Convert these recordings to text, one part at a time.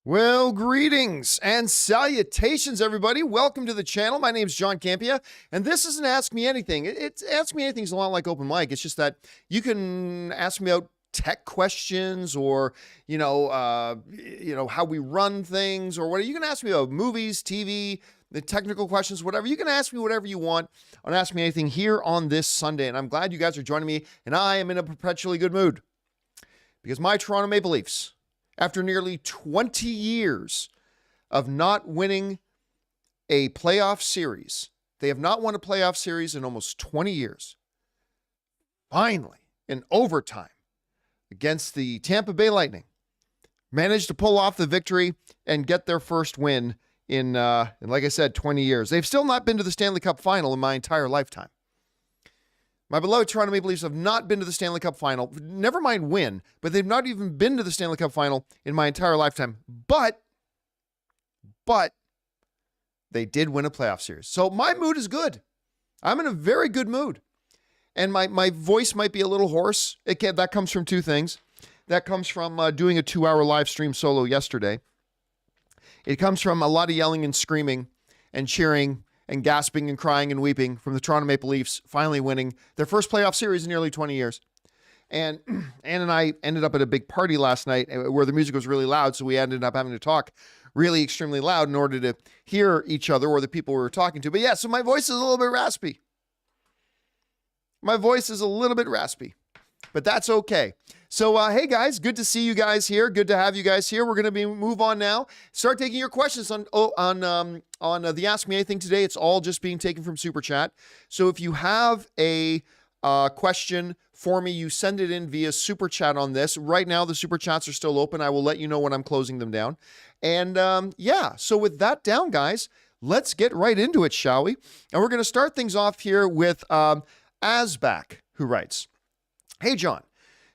Well, greetings and salutations, everybody. Welcome to the channel. My name is John Campea, and this isn't Ask Me Anything. It's Ask Me Anything is a lot like Open Mic. It's just that you can ask me about tech questions or, how we run things or whatever. You can ask me about movies, TV, the technical questions, whatever. You can ask me whatever you want on Ask Me Anything here on this Sunday, and I'm glad you guys are joining me, and I am in a perpetually good mood because my Toronto Maple Leafs, after nearly 20 years of not winning a playoff series, they have not won a playoff series in almost 20 years. Finally, in overtime against the Tampa Bay Lightning, managed to pull off the victory and get their first win in like I said, 20 years. They've still not been to the Stanley Cup final in my entire lifetime. My beloved Toronto Maple Leafs have not been to the Stanley Cup final. Never mind win, but they've not even been to the Stanley Cup final in my entire lifetime. But they did win a playoff series. So my mood is good. I'm in a very good mood. And my voice might be a little hoarse. That comes from two things. That comes from doing a 2-hour live stream solo yesterday. It comes from a lot of yelling and screaming and cheering and gasping and crying and weeping from the Toronto Maple Leafs finally winning their first playoff series in nearly 20 years. And Ann and I ended up at a big party last night where the music was really loud, so we ended up having to talk really extremely loud in order to hear each other or the people we were talking to. But yeah, so my voice is a little bit raspy. But that's okay. So, hey guys, good to see you guys here. Good to have you guys here. We're going to move on now. Start taking your questions on the Ask Me Anything today. It's all just being taken from Super Chat. So if you have a question for me, you send it in via Super Chat on this. Right now, the Super Chats are still open. I will let you know when I'm closing them down. And so with that down, guys, let's get right into it, shall we? And we're going to start things off here with Asback, who writes, "Hey, John.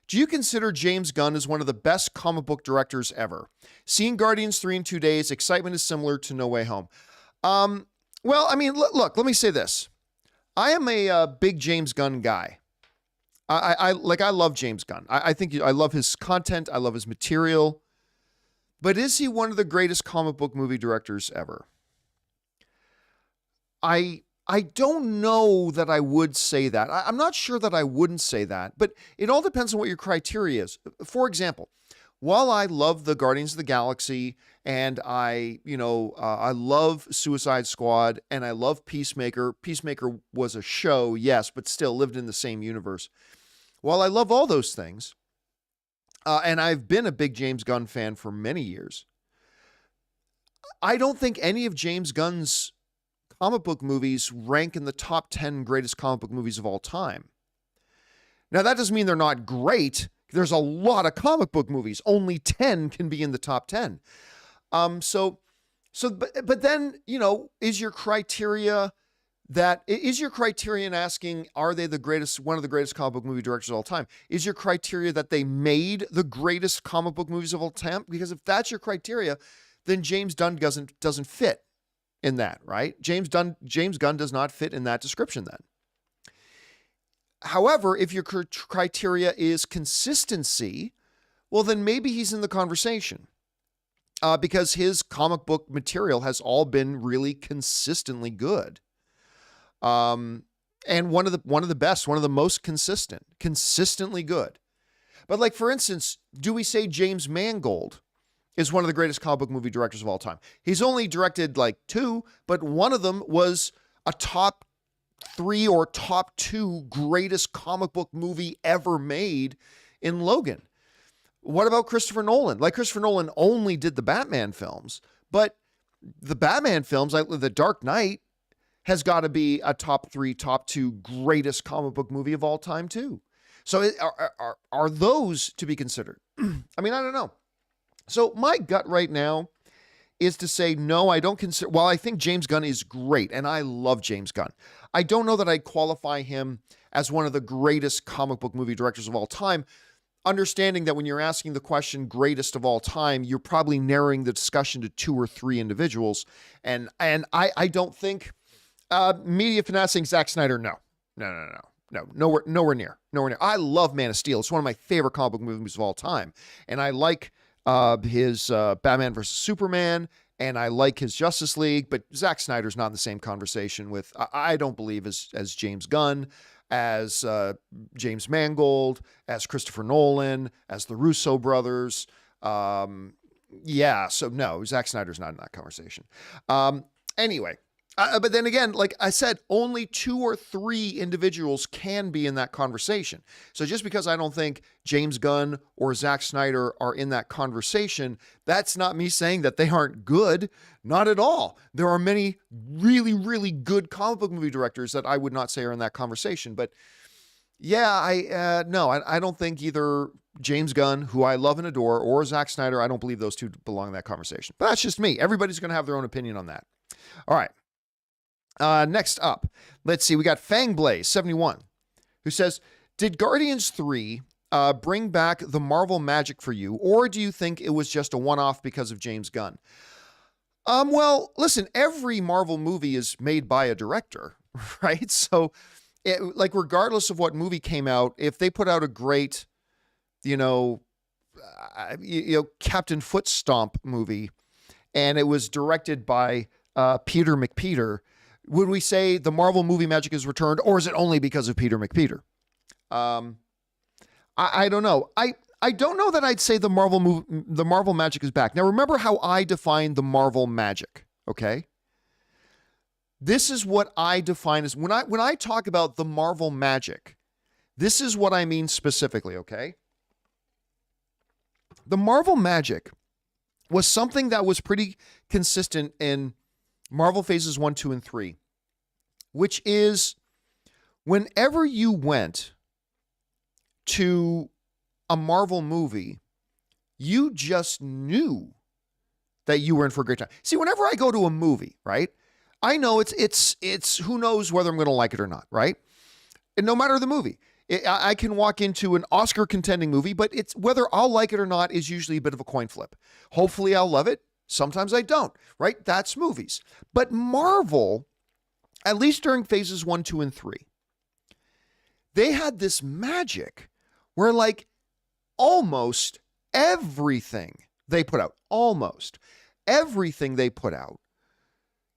Do you consider James Gunn as one of the best comic book directors ever? Seeing Guardians 3 in 2 days, excitement is similar to No Way Home." Look, let me say this. I am a big James Gunn guy. I love James Gunn. I think I love his content. I love his material. But is he one of the greatest comic book movie directors ever? I don't know that I would say that. I'm not sure that I wouldn't say that, but it all depends on what your criteria is. For example, while I love the Guardians of the Galaxy and I love Suicide Squad and I love Peacemaker. Peacemaker was a show, yes, but still lived in the same universe. While I love all those things, and I've been a big James Gunn fan for many years, I don't think any of James Gunn's comic book movies rank in the top 10 greatest comic book movies of all time. Now, that doesn't mean they're not great. There's a lot of comic book movies. Only 10 can be in the top 10. But then, is your criteria in asking, are they one of the greatest comic book movie directors of all time? Is your criteria that they made the greatest comic book movies of all time? Because if that's your criteria, then James Gunn doesn't fit in that, right? James Gunn does not fit in that description then. However, if your criteria is consistency, well, then maybe he's in the conversation because his comic book material has all been really consistently good. And one of the best, one of the most consistently good. But like, for instance, do we say James Mangold is one of the greatest comic book movie directors of all time? He's only directed like 2, but one of them was a top 3 or top 2 greatest comic book movie ever made in Logan. What about Christopher Nolan? Like, Christopher Nolan only did the Batman films, but the Batman films, like The Dark Knight, has got to be a top 3, top 2 greatest comic book movie of all time too. So are those to be considered? I mean, I don't know. So my gut right now is to say, no, I don't consider, while I think James Gunn is great, and I love James Gunn, I don't know that I'd qualify him as one of the greatest comic book movie directors of all time, understanding that when you're asking the question greatest of all time, you're probably narrowing the discussion to 2 or 3 individuals. And I don't think media finessing Zack Snyder, no, nowhere near. I love Man of Steel. It's one of my favorite comic book movies of all time. And I like his Batman versus Superman, and I like his Justice League, but Zack Snyder's not in the same conversation with, I don't believe, as James Gunn, as James Mangold, as Christopher Nolan, as the Russo brothers. So no, Zack Snyder's not in that conversation. Anyway, but then again, like I said, only 2 or 3 individuals can be in that conversation. So just because I don't think James Gunn or Zack Snyder are in that conversation, that's not me saying that they aren't good. Not at all. There are many really, really good comic book movie directors that I would not say are in that conversation. But yeah, I don't think either James Gunn, who I love and adore, or Zack Snyder, I don't believe those two belong in that conversation. But that's just me. Everybody's going to have their own opinion on that. All right. Next up, let's see. We got Fangblaze71, who says, did Guardians 3 bring back the Marvel magic for you, or do you think it was just a one-off because of James Gunn? Well, listen, every Marvel movie is made by a director, right? So, regardless of what movie came out, if they put out a great, Captain Foot Stomp movie, and it was directed by Peter McPeter, would we say the Marvel movie magic is returned, or is it only because of Peter McPeter? I don't know. I don't know that I'd say the Marvel magic is back. Now, remember how I define the Marvel magic, okay? This is what I define as, when I talk about the Marvel magic, this is what I mean specifically, okay? The Marvel magic was something that was pretty consistent in Marvel phases 1, 2, and 3, which is whenever you went to a Marvel movie, you just knew that you were in for a great time. See, whenever I go to a movie, right, I know it's who knows whether I'm going to like it or not, right? And no matter the movie, I can walk into an Oscar contending movie, but it's whether I'll like it or not is usually a bit of a coin flip. Hopefully I'll love it. Sometimes I don't, right? That's movies. But Marvel, at least during phases 1, 2, and 3, they had this magic where almost everything they put out,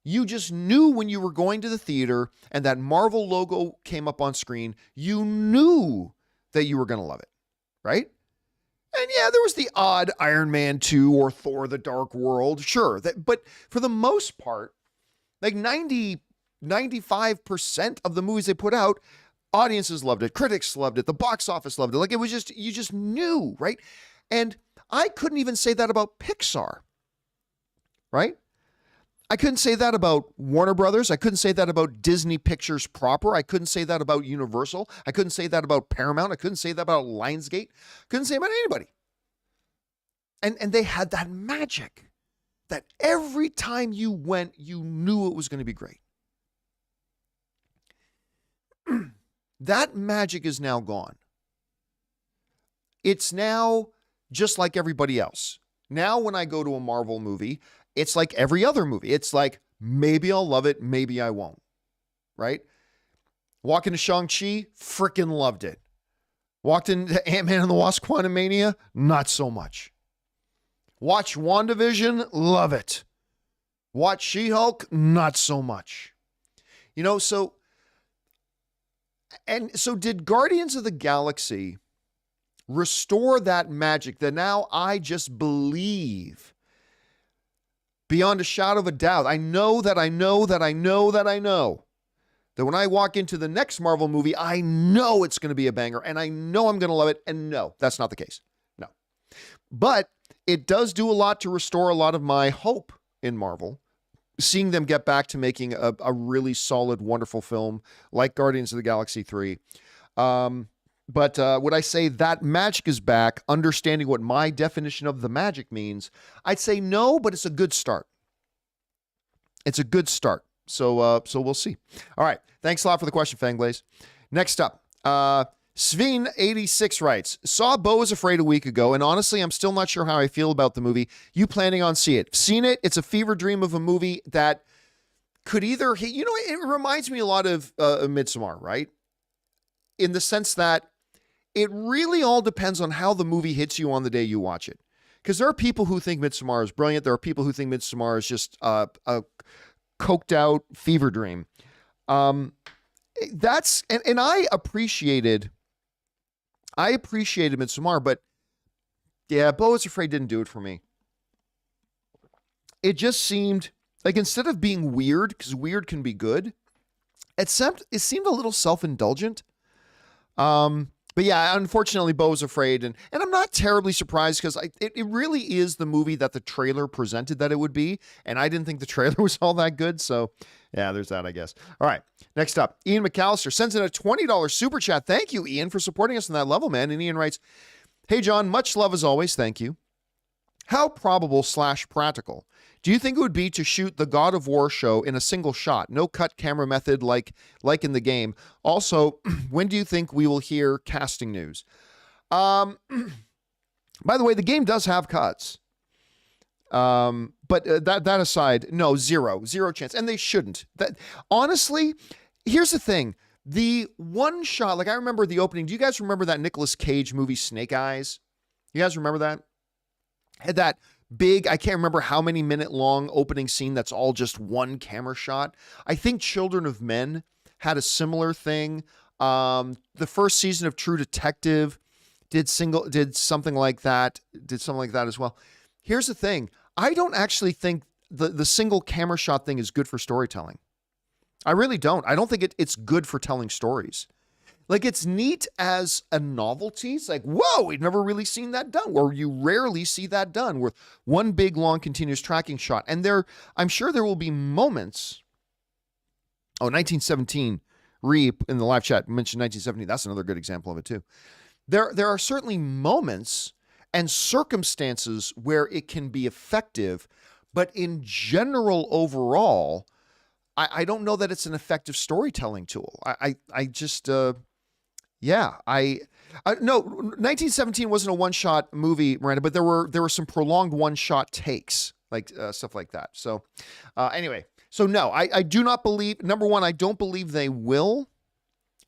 you just knew when you were going to the theater and that Marvel logo came up on screen, you knew that you were going to love it, right? And yeah, there was the odd Iron Man 2 or Thor the Dark World, sure. But for the most part, 95% of the movies they put out, audiences loved it, critics loved it, the box office loved it. It was just, you just knew, right? And I couldn't even say that about Pixar, right? I couldn't say that about Warner Brothers. I couldn't say that about Disney Pictures proper. I couldn't say that about Universal. I couldn't say that about Paramount. I couldn't say that about Lionsgate. Couldn't say about anybody. And they had that magic that every time you went, you knew it was going to be great. That magic is now gone. It's now just like everybody else. Now when I go to a Marvel movie, it's like every other movie. It's like, maybe I'll love it, maybe I won't, right? Walked into Shang-Chi, freaking loved it. Walked into Ant-Man and the Wasp: Quantumania, not so much. Watch WandaVision, love it. Watch She-Hulk, not so much. So did Guardians of the Galaxy restore that magic that now I just believe beyond a shadow of a doubt? I know that when I walk into the next Marvel movie, I know it's going to be a banger and I know I'm going to love it. And no, that's not the case. No. But it does do a lot to restore a lot of my hope in Marvel, seeing them get back to making a really solid, wonderful film like Guardians of the Galaxy 3. But would I say that magic is back, understanding what my definition of the magic means? I'd say no, but it's a good start. It's a good start. So we'll see. All right. Thanks a lot for the question, Fangblaze. Next up, Sveen86 writes, saw Beau is Afraid a week ago, and honestly, I'm still not sure how I feel about the movie. You planning on see it? Seen it. It's a fever dream of a movie that could either hit, it reminds me a lot of Midsommar, right? In the sense that it really all depends on how the movie hits you on the day you watch it. Because there are people who think Midsommar is brilliant. There are people who think Midsommar is just a coked out fever dream. That's and I appreciated Midsommar, but yeah, Beau is Afraid didn't do it for me. It just seemed like, instead of being weird, because weird can be good, it seemed a little self-indulgent. But yeah, unfortunately, Beau is Afraid, and I'm not terribly surprised, because it really is the movie that the trailer presented that it would be, and I didn't think the trailer was all that good, so yeah, there's that, I guess. All right, next up, Ian McAllister sends in a $20 super chat. Thank you, Ian, for supporting us on that level, man. And Ian writes, "Hey, John, much love as always. Thank you. How probable / practical do you think it would be to shoot the God of War show in a single shot, no cut camera method like in the game? Also, when do you think we will hear casting news?" By the way, the game does have cuts. But that aside, no, zero chance, and they shouldn't. That, honestly, here's the thing: the one shot, like, I remember the opening. Do you guys remember that Nicolas Cage movie, Snake Eyes? You guys remember that? Had that big, I can't remember how many minute long opening scene that's all just one camera shot. I think Children of Men had a similar thing. The first season of True Detective did something like that as well. Here's the thing: I don't actually think the single camera shot thing is good for storytelling. I really don't. I don't think it's good for telling stories. Like, it's neat as a novelty. It's like, whoa, we've never really seen that done, or you rarely see that done with one big, long, continuous tracking shot. And I'm sure there will be moments. Oh, 1917, Reap in the live chat mentioned 1917. That's another good example of it too. There are certainly moments and circumstances where it can be effective, but in general, overall, I don't know that it's an effective storytelling tool. I just, yeah, no, 1917 wasn't a one-shot movie, Miranda, but there were some prolonged one-shot takes, like stuff like that. So anyway, so no, I do not believe, number one, I don't believe they will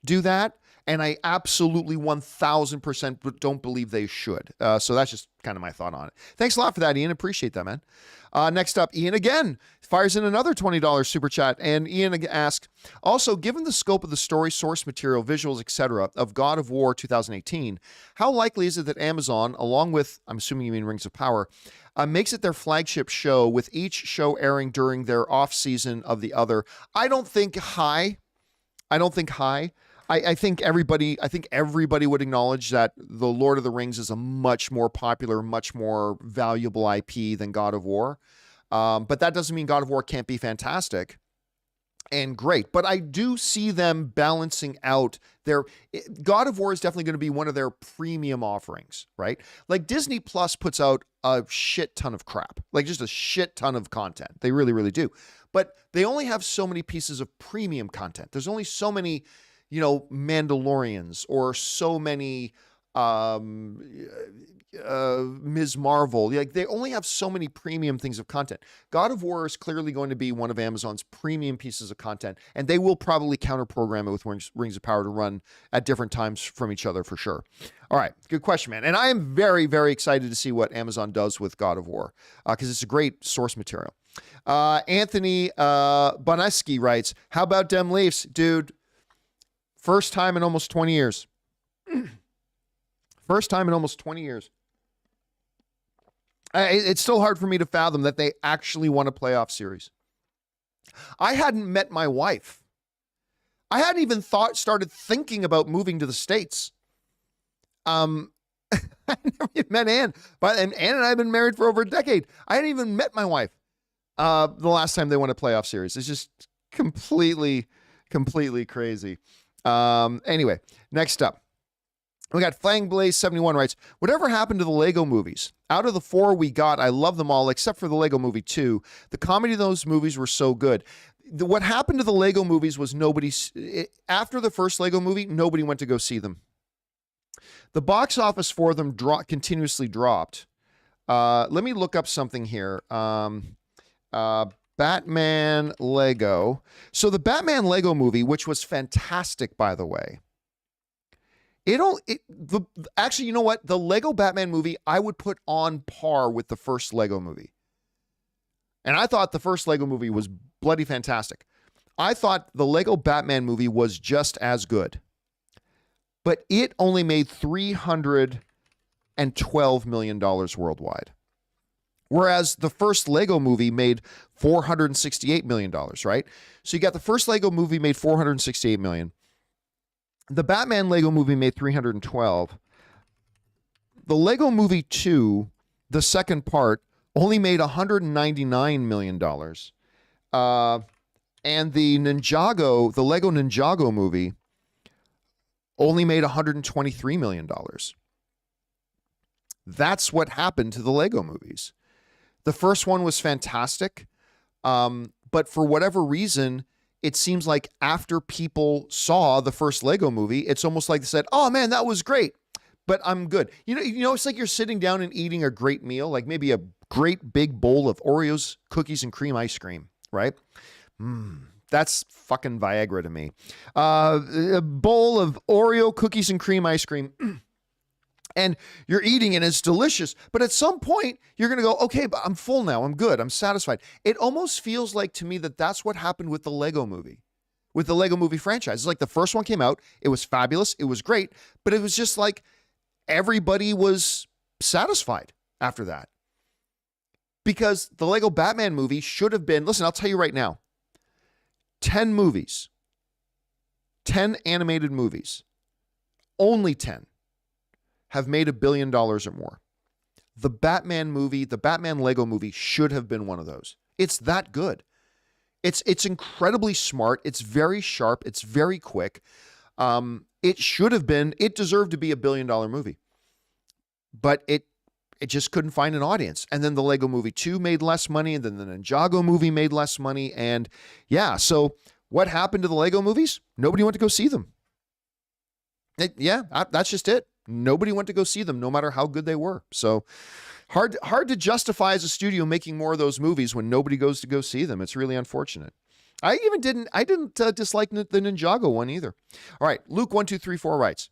do that. And I absolutely 1000% don't believe they should. So that's just kind of my thought on it. Thanks a lot for that, Ian. Appreciate that, man. Next up, Ian again fires in another $20 super chat. And Ian asks, also, given the scope of the story, source material, visuals, etc. of God of War 2018, how likely is it that Amazon, along with, I'm assuming you mean Rings of Power, makes it their flagship show, with each show airing during their off season of the other? I don't think high. I think everybody would acknowledge that The Lord of the Rings is a much more popular, much more valuable IP than God of War. But that doesn't mean God of War can't be fantastic and great. But I do see them balancing out God of War is definitely going to be one of their premium offerings, right? Like, Disney Plus puts out a shit ton of crap, like just a shit ton of content. They really, really do. But they only have so many pieces of premium content. There's only so many, Mandalorians, or so many Ms. Marvel. Like, they only have so many premium things of content. God of War is clearly going to be one of Amazon's premium pieces of content, and they will probably counter program it with Rings of Power to run at different times from each other, for sure. All right, good question, man. And I am very, very excited to see what Amazon does with God of War, because it's a great source material. Anthony Boneski writes, how about Dem Leafs? Dude, first time in almost 20 years. First time in almost 20 years. It's still hard for me to fathom that they actually won a playoff series. I hadn't met my wife. I hadn't even started thinking about moving to the States. I never even met Ann. And Ann and I have been married for over a decade. I hadn't even met my wife the last time they won a playoff series. It's just completely crazy. Anyway, next up, we got Fangblaze71 writes, whatever happened to the Lego movies? Out of the 4 we got, I love them all except for the Lego movie 2. The comedy of those movies were so good. What happened to the Lego movies was after the first Lego movie, nobody went to go see them. The box office for them continuously dropped. Let me look up something here. Batman Lego. So the Batman Lego movie, which was fantastic, by the way, Actually, you know what? The Lego Batman movie, I would put on par with the first Lego movie. And I thought the first Lego movie was bloody fantastic. I thought the Lego Batman movie was just as good. But it only made $312 million worldwide. Whereas the first Lego movie made $468 million, right? So you got the first Lego movie made $468 million. The Batman Lego movie made $312. The Lego Movie 2, the second part, only made $199 million. And the Lego Ninjago movie only made $123 million. That's what happened to the Lego movies. The first one was fantastic, but for whatever reason, it seems like after people saw the first Lego movie, it's almost like they said, oh man, that was great, but I'm good. You know, it's like you're sitting down and eating a great meal, like maybe a great big bowl of Oreos, cookies, and cream ice cream, right? That's fucking Viagra to me. A bowl of Oreo cookies and cream ice cream. And you're eating and it's delicious. But at some point, you're going to go, okay, but I'm full now. I'm good. I'm satisfied. It almost feels like to me that that's what happened with the Lego movie, with the Lego movie franchise. It's like the first one came out. It was fabulous. It was great. But it was just like everybody was satisfied after that. Because the Lego Batman movie should have been, listen, I'll tell you right now, 10 movies, 10 animated movies, only 10 have made $1 billion or more. The Batman movie, the Batman Lego movie should have been one of those. It's that good. It's incredibly smart. It's very sharp. It's very quick. It should have been, it deserved to be $1 billion movie. But it just couldn't find an audience. And then the Lego Movie 2 made less money, and then the Ninjago movie made less money. And yeah, so what happened to the Lego movies? Nobody went to go see them. That's just it. Nobody went to go see them, no matter how good they were. So hard to justify as a studio making more of those movies when nobody goes to go see them. It's really unfortunate. I didn't dislike the Ninjago one either. All right, Luke1234 writes,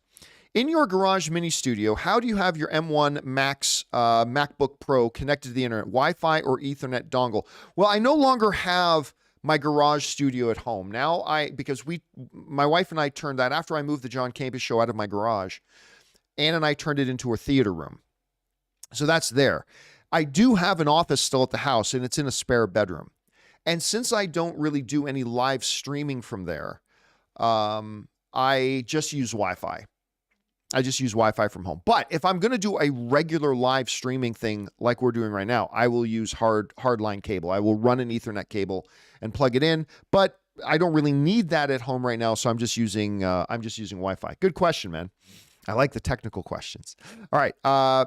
in your garage mini studio, how do you have your M1 Max MacBook Pro connected to the internet, Wi-Fi or Ethernet dongle? Well, I no longer have my garage studio at home. Now because my wife and I turned that after I moved the John Campea Show out of my garage. Ann and I turned it into a theater room. So that's there. I do have an office still at the house, and it's in a spare bedroom. And since I don't really do any live streaming from there, I just use Wi-Fi. I just use Wi-Fi from home. But if I'm going to do a regular live streaming thing like we're doing right now, I will use hardline cable. I will run an Ethernet cable and plug it in. But I don't really need that at home right now, so I'm just using Wi-Fi. Good question, man. I like the technical questions. All right.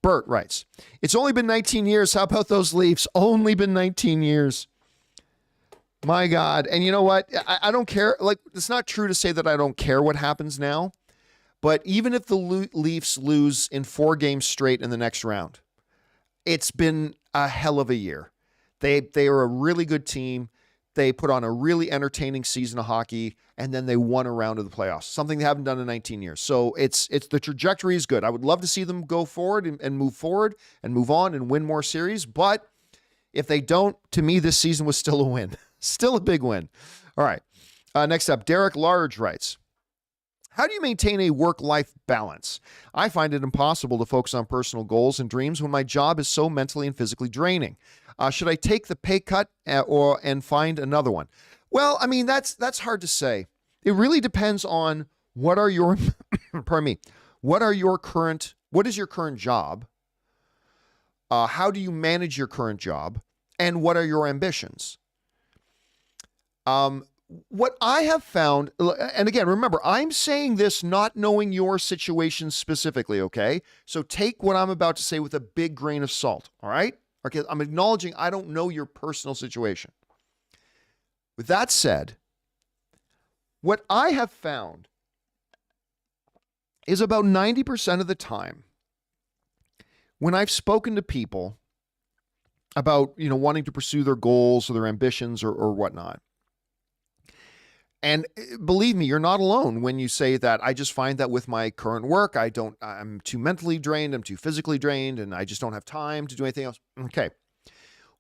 Bert writes, it's only been 19 years. How about those Leafs? Only been 19 years. My God. And you know what? I don't care. Like, it's not true to say that I don't care what happens now. But even if the Leafs lose in 4 games straight in the next round, it's been a hell of a year. They are a really good team. They put on a really entertaining season of hockey, and then they won a round of the playoffs, something they haven't done in 19 years. So it's the trajectory is good. I would love to see them go forward and move forward and move on and win more series. But if they don't, to me, this season was still a win. Still a big win. All right. Next up, Derek Large writes, how do you maintain a work-life balance? I find it impossible to focus on personal goals and dreams when my job is so mentally and physically draining. Should I take the pay cut and find another one? Well, I mean, that's hard to say. It really depends on what are your, pardon me, what is your current job? How do you manage your current job? And what are your ambitions? What I have found, and again, remember, I'm saying this not knowing your situation specifically, okay? So take what I'm about to say with a big grain of salt, all right? Okay, I'm acknowledging I don't know your personal situation. With that said, what I have found is about 90% of the time, when I've spoken to people about, wanting to pursue their goals or their ambitions or whatnot, And believe me, you're not alone when you say that. I just find that with my current work, I'm too mentally drained, I'm too physically drained, and I just don't have time to do anything else. Okay.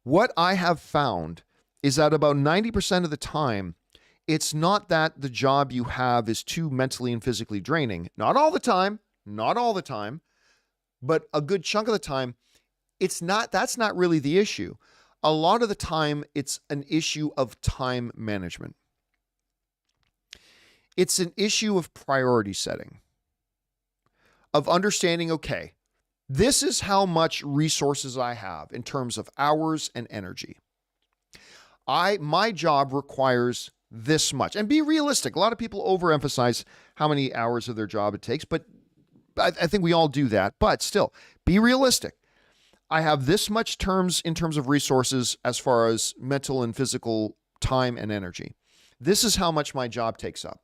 What I have found is that about 90% of the time, it's not that the job you have is too mentally and physically draining. Not all the time, but a good chunk of the time, that's not really the issue. A lot of the time, it's an issue of time management. It's an issue of priority setting, of understanding, okay, this is how much resources I have in terms of hours and energy. My job requires this much. And be realistic. A lot of people overemphasize how many hours of their job it takes, but I think we all do that. But still, be realistic. I have this much in terms of resources as far as mental and physical time and energy. This is how much my job takes up.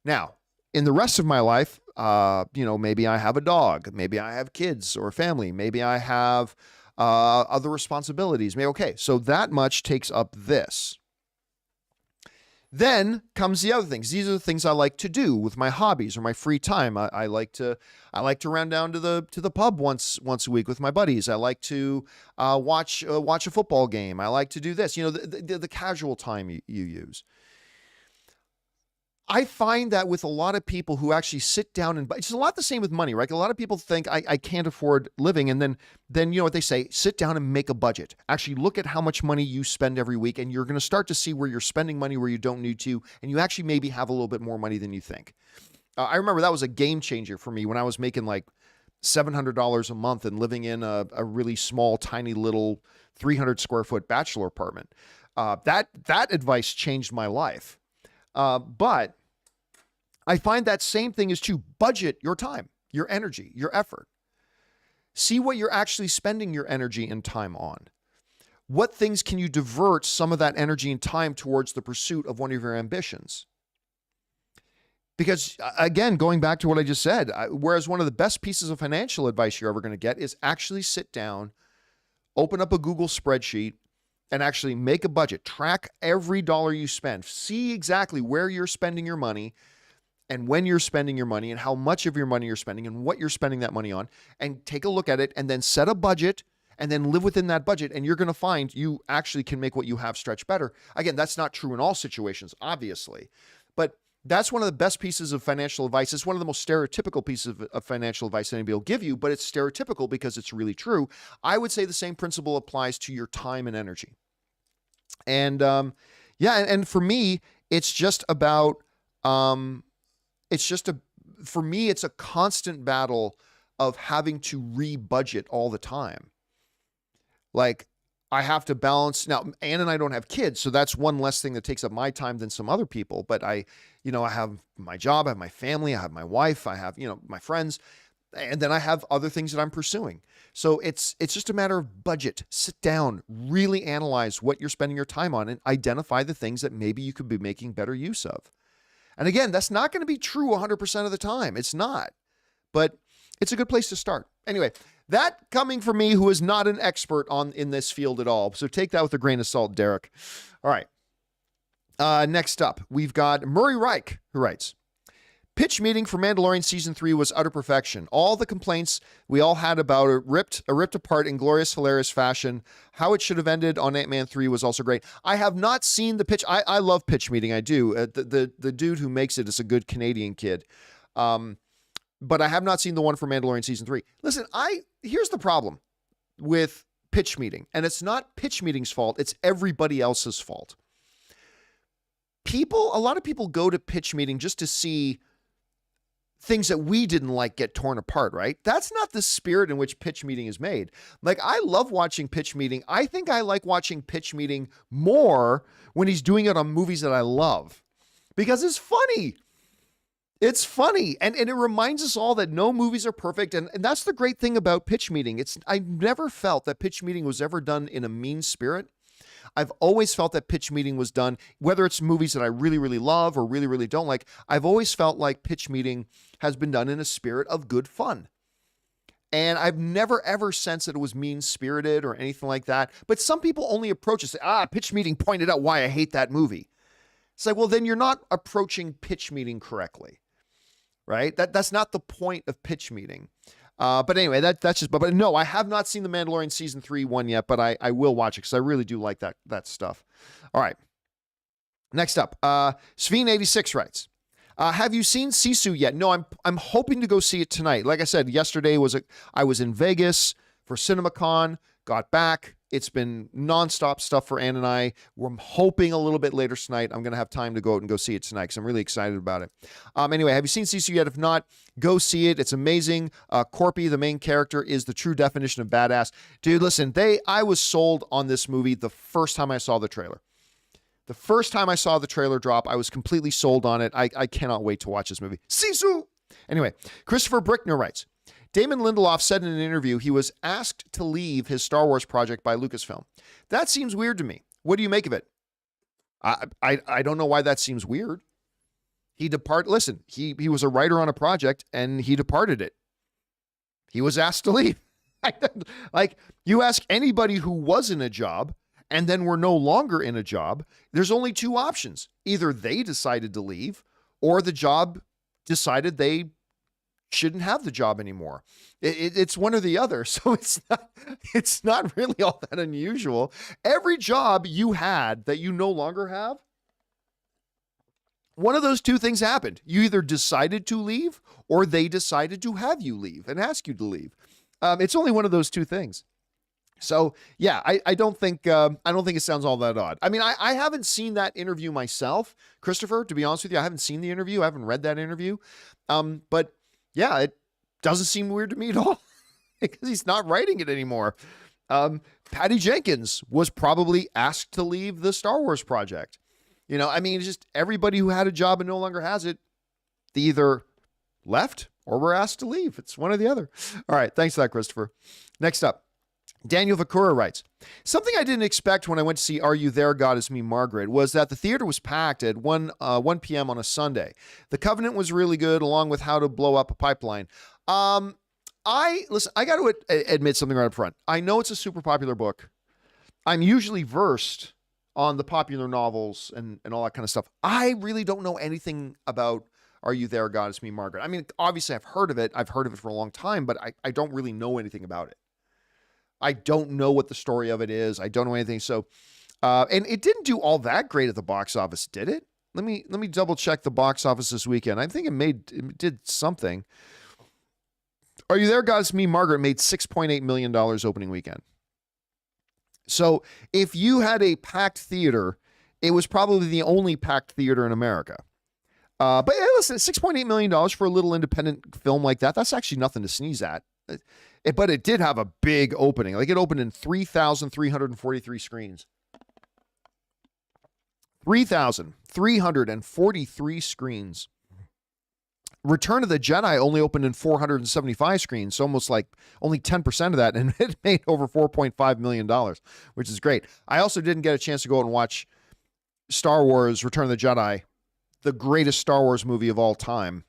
Now, in the rest of my life, maybe I have a dog, maybe I have kids or family, maybe I have other responsibilities. Okay, so that much takes up this. Then comes the other things. These are the things I like to do with my hobbies or my free time. I like to run down to the pub once a week with my buddies. I like to watch a football game. I like to do this. The casual time you use. I find that with a lot of people who actually sit down and it's a lot the same with money, right? A lot of people think I can't afford living. And then you know what they say, sit down and make a budget. Actually look at how much money you spend every week. And you're going to start to see where you're spending money where you don't need to. And you actually maybe have a little bit more money than you think. I remember that was a game changer for me when I was making like $700 a month and living in a really small, tiny little 300 square foot bachelor apartment. That advice changed my life. But I find that same thing is to budget your time, your energy, your effort. See what you're actually spending your energy and time on. What things can you divert some of that energy and time towards the pursuit of one of your ambitions? Because again, going back to what I just said, whereas one of the best pieces of financial advice you're ever going to get is actually sit down, open up a Google spreadsheet, and actually make a budget. Track every dollar you spend. See exactly where you're spending your money and when you're spending your money and how much of your money you're spending and what you're spending that money on, and take a look at it and then set a budget and then live within that budget. And you're going to find you actually can make what you have stretch better. Again, that's not true in all situations, obviously, but that's one of the best pieces of financial advice. It's one of the most stereotypical pieces of financial advice anybody will give you, but it's stereotypical because it's really true. I would say the same principle applies to your time and energy. And and for me, it's just about, for me, it's a constant battle of having to re-budget all the time. Like, I have to balance. Now, Ann and I don't have kids, so that's one less thing that takes up my time than some other people. But I have my job, I have my family, I have my wife, I have, my friends, and then I have other things that I'm pursuing. So it's just a matter of budget. Sit down, really analyze what you're spending your time on and identify the things that maybe you could be making better use of. And again, that's not going to be true 100% of the time. It's not, but it's a good place to start. Anyway, that coming from me, who is not an expert in this field at all. So take that with a grain of salt, Derek. All right. Next up, we've got Murray Reich, who writes, pitch meeting for Mandalorian Season 3 was utter perfection. All the complaints we all had about it ripped apart in glorious, hilarious fashion. How it should have ended on Ant-Man 3 was also great. I have not seen the pitch. I love pitch meeting. I do. The dude who makes it is a good Canadian kid. But I have not seen the one for Mandalorian Season 3. Listen, here's the problem with pitch meeting, and it's not pitch meeting's fault. It's everybody else's fault. A lot of people go to pitch meeting just to see things that we didn't like get torn apart, right? That's not the spirit in which pitch meeting is made. Like, I love watching pitch meeting. I think I like watching pitch meeting more when he's doing it on movies that I love, because it's funny. It's funny. And it reminds us all that no movies are perfect. And that's the great thing about pitch meeting. I never felt that pitch meeting was ever done in a mean spirit. I've always felt that pitch meeting was done, whether it's movies that I really, really love or really, really don't like. I've always felt like pitch meeting has been done in a spirit of good fun. And I've never, ever sensed that it was mean-spirited or anything like that. But some people only approach it and say, pitch meeting pointed out why I hate that movie. It's like, well, then you're not approaching pitch meeting correctly, right? That's not the point of pitch meeting. But anyway, that's just, but no, I have not seen The Mandalorian season 3 one yet, but I will watch it because I really do like that stuff. All right. Next up, Sveen86 writes, have you seen Sisu yet? No, I'm hoping to go see it tonight. Like I said, yesterday I was in Vegas for CinemaCon, got back. It's been nonstop stuff for Ann and I. We're hoping a little bit later tonight I'm going to have time to go out and go see it tonight because I'm really excited about it. Anyway, have you seen Sisu yet? If not, go see it. It's amazing. Corpy, the main character, is the true definition of badass. Dude, listen, I was sold on this movie the first time I saw the trailer. The first time I saw the trailer drop, I was completely sold on it. I cannot wait to watch this movie. Sisu! Anyway, Christopher Brickner writes, Damon Lindelof said in an interview he was asked to leave his Star Wars project by Lucasfilm. That seems weird to me. What do you make of it? I don't know why that seems weird. Listen, he was a writer on a project and he departed it. He was asked to leave. Like, you ask anybody who was in a job and then were no longer in a job, there's only two options. Either they decided to leave or the job decided they shouldn't have the job anymore. It's one or the other. So it's not really all that unusual. Every job you had that you no longer have, one of those two things happened. You either decided to leave or they decided to have you leave and ask you to leave. It's only one of those two things. So yeah, I don't think it sounds all that odd. I mean, I haven't seen that interview myself, Christopher, to be honest with you. I haven't seen the interview. I haven't read that interview. But yeah, it doesn't seem weird to me at all because he's not writing it anymore. Patty Jenkins was probably asked to leave the Star Wars project. You know, I mean, it's just everybody who had a job and no longer has it, they either left or were asked to leave. It's one or the other. All right. Thanks for that, Christopher. Next up, Daniel Vakura writes, something I didn't expect when I went to see Are You There, God Is Me, Margaret, was that the theater was packed at 1 p.m. on a Sunday. The Covenant was really good, along with How to Blow Up a Pipeline. I got to admit something right up front. I know it's a super popular book. I'm usually versed on the popular novels and all that kind of stuff. I really don't know anything about Are You There, God Is Me, Margaret. I mean, obviously I've heard of it. I've heard of it for a long time, but I don't really know anything about it. I don't know what the story of it is. I don't know anything. So, and it didn't do all that great at the box office, did it? Let me double check the box office this weekend. I think it did something. Are You There, God Is Me, Margaret made $6.8 million opening weekend. So if you had a packed theater, it was probably the only packed theater in America. But hey, listen, $6.8 million for a little independent film like that, that's actually nothing to sneeze at. But it did have a big opening. Like, it opened in 3,343 screens. 3,343 screens. Return of the Jedi only opened in 475 screens, so almost like only 10% of that, and it made over $4.5 million, which is great. I also didn't get a chance to go out and watch Star Wars Return of the Jedi, the greatest Star Wars movie of all time.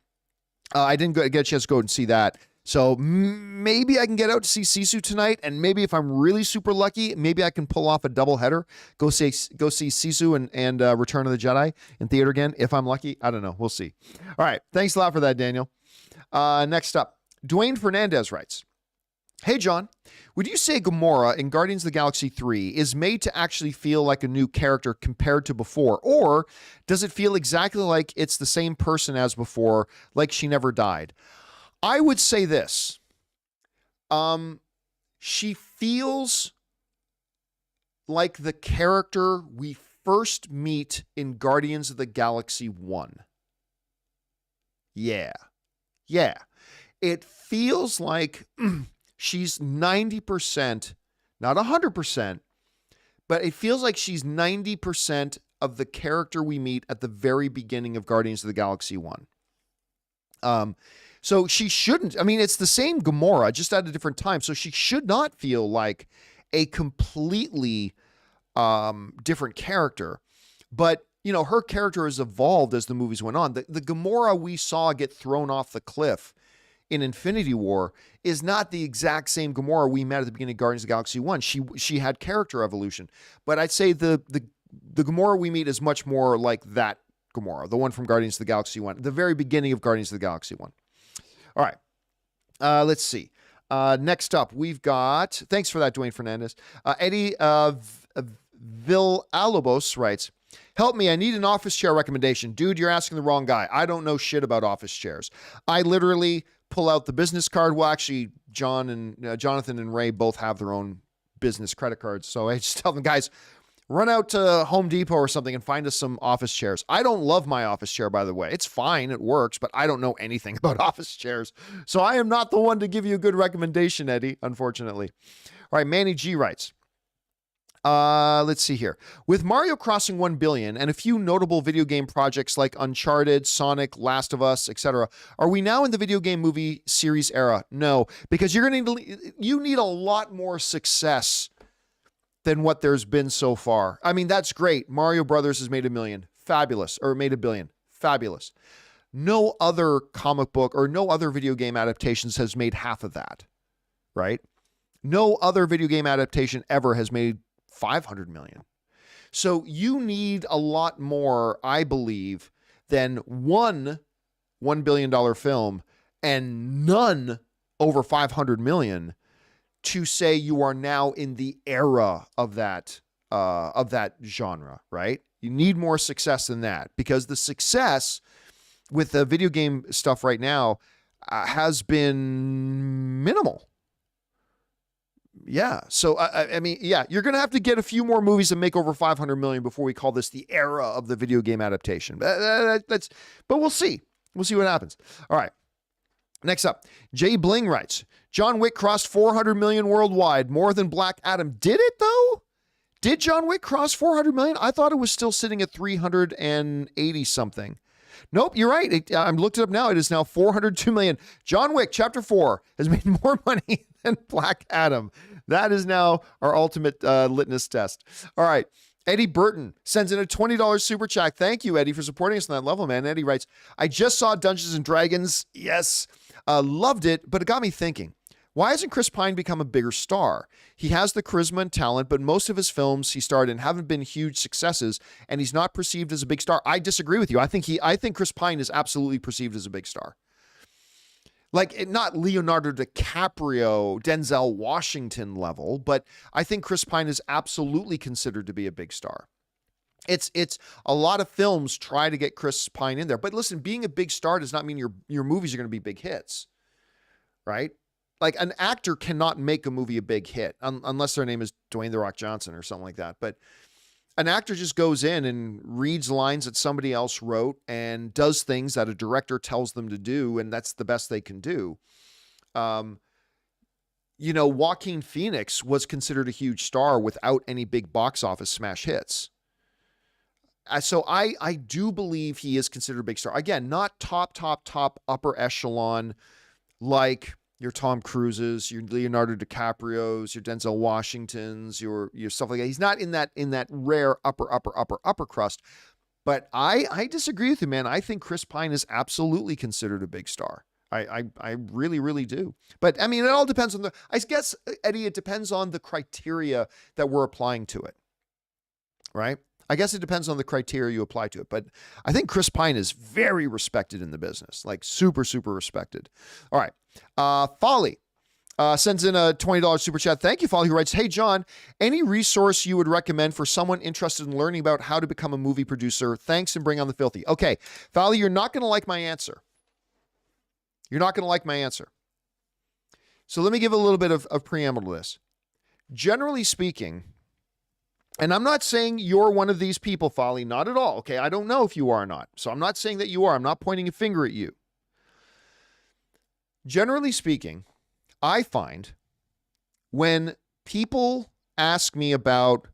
I didn't get a chance to go and see that. So maybe I can get out to see Sisu tonight, and maybe if I'm really super lucky, maybe I can pull off a double header, go see Sisu and Return of the Jedi in theater again. If I'm lucky, I don't know. We'll see. All right. Thanks a lot for that, Daniel. Next up, Dwayne Fernandez writes, hey, John, would you say Gamora in Guardians of the Galaxy 3 is made to actually feel like a new character compared to before, or does it feel exactly like it's the same person as before, like she never died? I would say this. She feels like the character we first meet in Guardians of the Galaxy 1. Yeah. It feels like she's 90%, not 100%, but it feels like she's 90% of the character we meet at the very beginning of Guardians of the Galaxy 1. So she shouldn't, I mean, it's the same Gamora, just at a different time. So she should not feel like a completely different character. But, you know, her character has evolved as the movies went on. The Gamora we saw get thrown off the cliff in Infinity War is not the exact same Gamora we met at the beginning of Guardians of the Galaxy 1. She had character evolution. But I'd say the the Gamora we meet is much more like that Gamora, the one from Guardians of the Galaxy 1, the very beginning of Guardians of the Galaxy 1. All right. Let's see. Next up, we've got, thanks for that, Dwayne Fernandez. Eddie Villalobos writes, help me, I need an office chair recommendation. Dude, you're asking the wrong guy. I don't know shit about office chairs. I literally pull out the business card. Well, actually, Jonathan and Ray both have their own business credit cards. So I just tell them, guys, run out to Home Depot or something and find us some office chairs. I don't love my office chair, by the way. It's fine. It works, but I don't know anything about office chairs. So I am not the one to give you a good recommendation, Eddie, unfortunately. All right, Manny G writes, let's see here. With Mario crossing 1 billion and a few notable video game projects like Uncharted, Sonic, Last of Us, etc., are we now in the video game movie series era? No, because you need a lot more success than what there's been so far. I mean, that's great. Mario Brothers has made $1 million. Fabulous. Or made $1 billion. Fabulous. No other comic book or no other video game adaptations has made half of that, right? No other video game adaptation ever has made 500 million. So you need a lot more, I believe, than one $1 billion film and none over 500 million to say you are now in the era of that genre, right? You need more success than that, because the success with the video game stuff right now has been minimal. Yeah. So, I mean, yeah, you're going to have to get a few more movies that make over 500 million before we call this the era of the video game adaptation. But we'll see. We'll see what happens. All right. Next up, Jay Bling writes, John Wick crossed 400 million worldwide, more than Black Adam. Did it, though? Did John Wick cross 400 million? I thought it was still sitting at 380 something. Nope, you're right. I looked it up now. It is now 402 million. John Wick Chapter 4 has made more money than Black Adam. That is now our ultimate litmus test. All right. Eddie Burton sends in a $20 super chat. Thank you, Eddie, for supporting us on that level, man. Eddie writes, I just saw Dungeons and Dragons. Yes. Loved it, but it got me thinking. Why hasn't Chris Pine become a bigger star? He has the charisma and talent, but most of his films he starred in haven't been huge successes, and he's not perceived as a big star. I disagree with you. I think Chris Pine is absolutely perceived as a big star. Like, not Leonardo DiCaprio, Denzel Washington level, but I think Chris Pine is absolutely considered to be a big star. It's a lot of films try to get Chris Pine in there, but listen, being a big star does not mean your movies are going to be big hits, right? Like, an actor cannot make a movie a big hit unless their name is Dwayne "The Rock" Johnson or something like that. But an actor just goes in and reads lines that somebody else wrote and does things that a director tells them to do, and that's the best they can do. Joaquin Phoenix was considered a huge star without any big box office smash hits. So I do believe he is considered a big star. Again, not top upper echelon like your Tom Cruises, your Leonardo DiCaprios, your Denzel Washingtons, your stuff like that. He's not in that rare upper crust. But I disagree with you, man. I think Chris Pine is absolutely considered a big star. I really, really do. But I mean, it all depends on I guess, Eddie, it depends on the criteria that we're applying to it, right? I guess it depends on the criteria you apply to it. But I think Chris Pine is very respected in the business, like super, super respected. All right. Folly sends in a $20 super chat. Thank you, Folly, who writes, hey, John, any resource you would recommend for someone interested in learning about how to become a movie producer? Thanks, and bring on the filthy. Okay, Folly, you're not going to like my answer. You're not going to like my answer. So let me give a little bit of preamble to this. Generally speaking, and I'm not saying you're one of these people, Folly, not at all. Okay, I don't know if you are or not. So I'm not saying that you are. I'm not pointing a finger at you. Generally speaking, I find when people ask me about,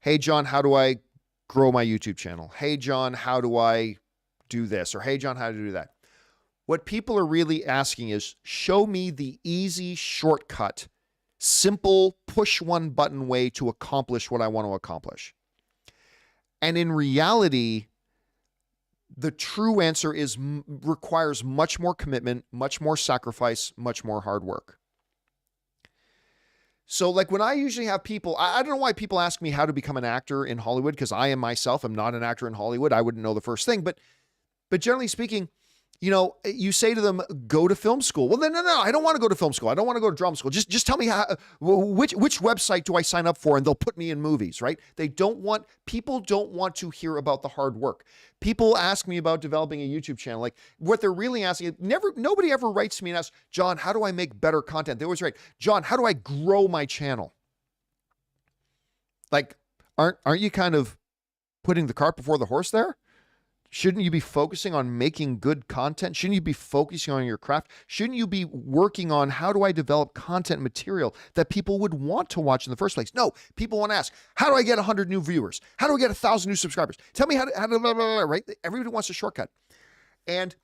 hey, John, how do I grow my YouTube channel? Hey, John, how do I do this? Or hey, John, how to do that? What people are really asking is, show me the easy, shortcut, simple, push one button way to accomplish what I want to accomplish. And in reality, the true answer requires much more commitment, much more sacrifice, much more hard work. So like when I usually have people, I don't know why people ask me how to become an actor in Hollywood, because I am myself, I'm not an actor in Hollywood. I wouldn't know the first thing, but generally speaking, you know, you say to them, go to film school. Well, then, no, I don't want to go to film school. I don't want to go to drama school. Just tell me which website do I sign up for, and they'll put me in movies, right? People don't want to hear about the hard work. People ask me about developing a YouTube channel. Like what they're really asking, nobody ever writes to me and asks, John, how do I make better content? They always write, John, how do I grow my channel? Like, aren't you kind of putting the cart before the horse there? Shouldn't you be focusing on making good content? Shouldn't you be focusing on your craft? Shouldn't you be working on how do I develop content material that people would want to watch in the first place? No, people want to ask, how do I get 100 new viewers? How do I get 1,000 new subscribers? Tell me how to blah, blah, blah, right? Everybody wants a shortcut. And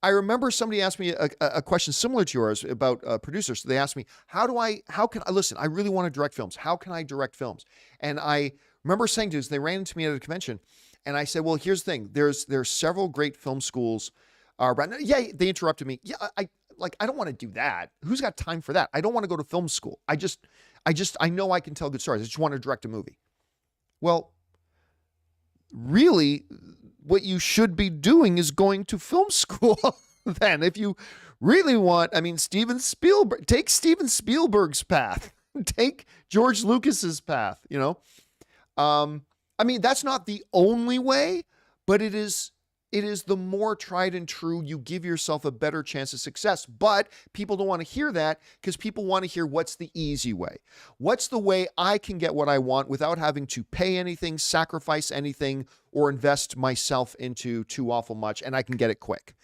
I remember somebody asked me a question similar to yours about producers. So they asked me, how can I, listen, I really want to direct films. How can I direct films? And I remember saying to this, they ran into me at a convention, and I said, well, here's the thing. There's several great film schools around. Yeah, they interrupted me. Yeah, I don't want to do that. Who's got time for that? I don't want to go to film school. I know I can tell good stories. I just want to direct a movie. Well, really, what you should be doing is going to film school. Then, if you really want, I mean, take Steven Spielberg's path. Take George Lucas's path, you know? I mean, that's not the only way, but it is the more tried and true. You give yourself a better chance of success. But people don't want to hear that, because people want to hear what's the easy way. What's the way I can get what I want without having to pay anything, sacrifice anything, or invest myself into too awful much, and I can get it quick.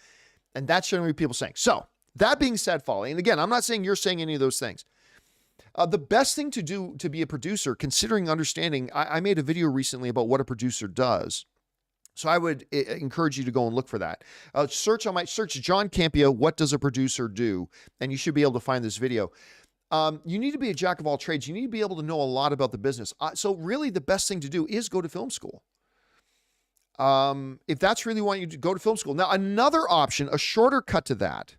And that's generally what people are saying. So that being said, Folly, and again, I'm not saying you're saying any of those things. The best thing to do to be a producer, considering understanding, I made a video recently about what a producer does. So I would encourage you to go and look for that. Search John Campea, what does a producer do? And you should be able to find this video. You need to be a jack of all trades. You need to be able to know a lot about the business. So really the best thing to do is go to film school. If that's really what you do, go to film school. Now, another option, a shorter cut to that,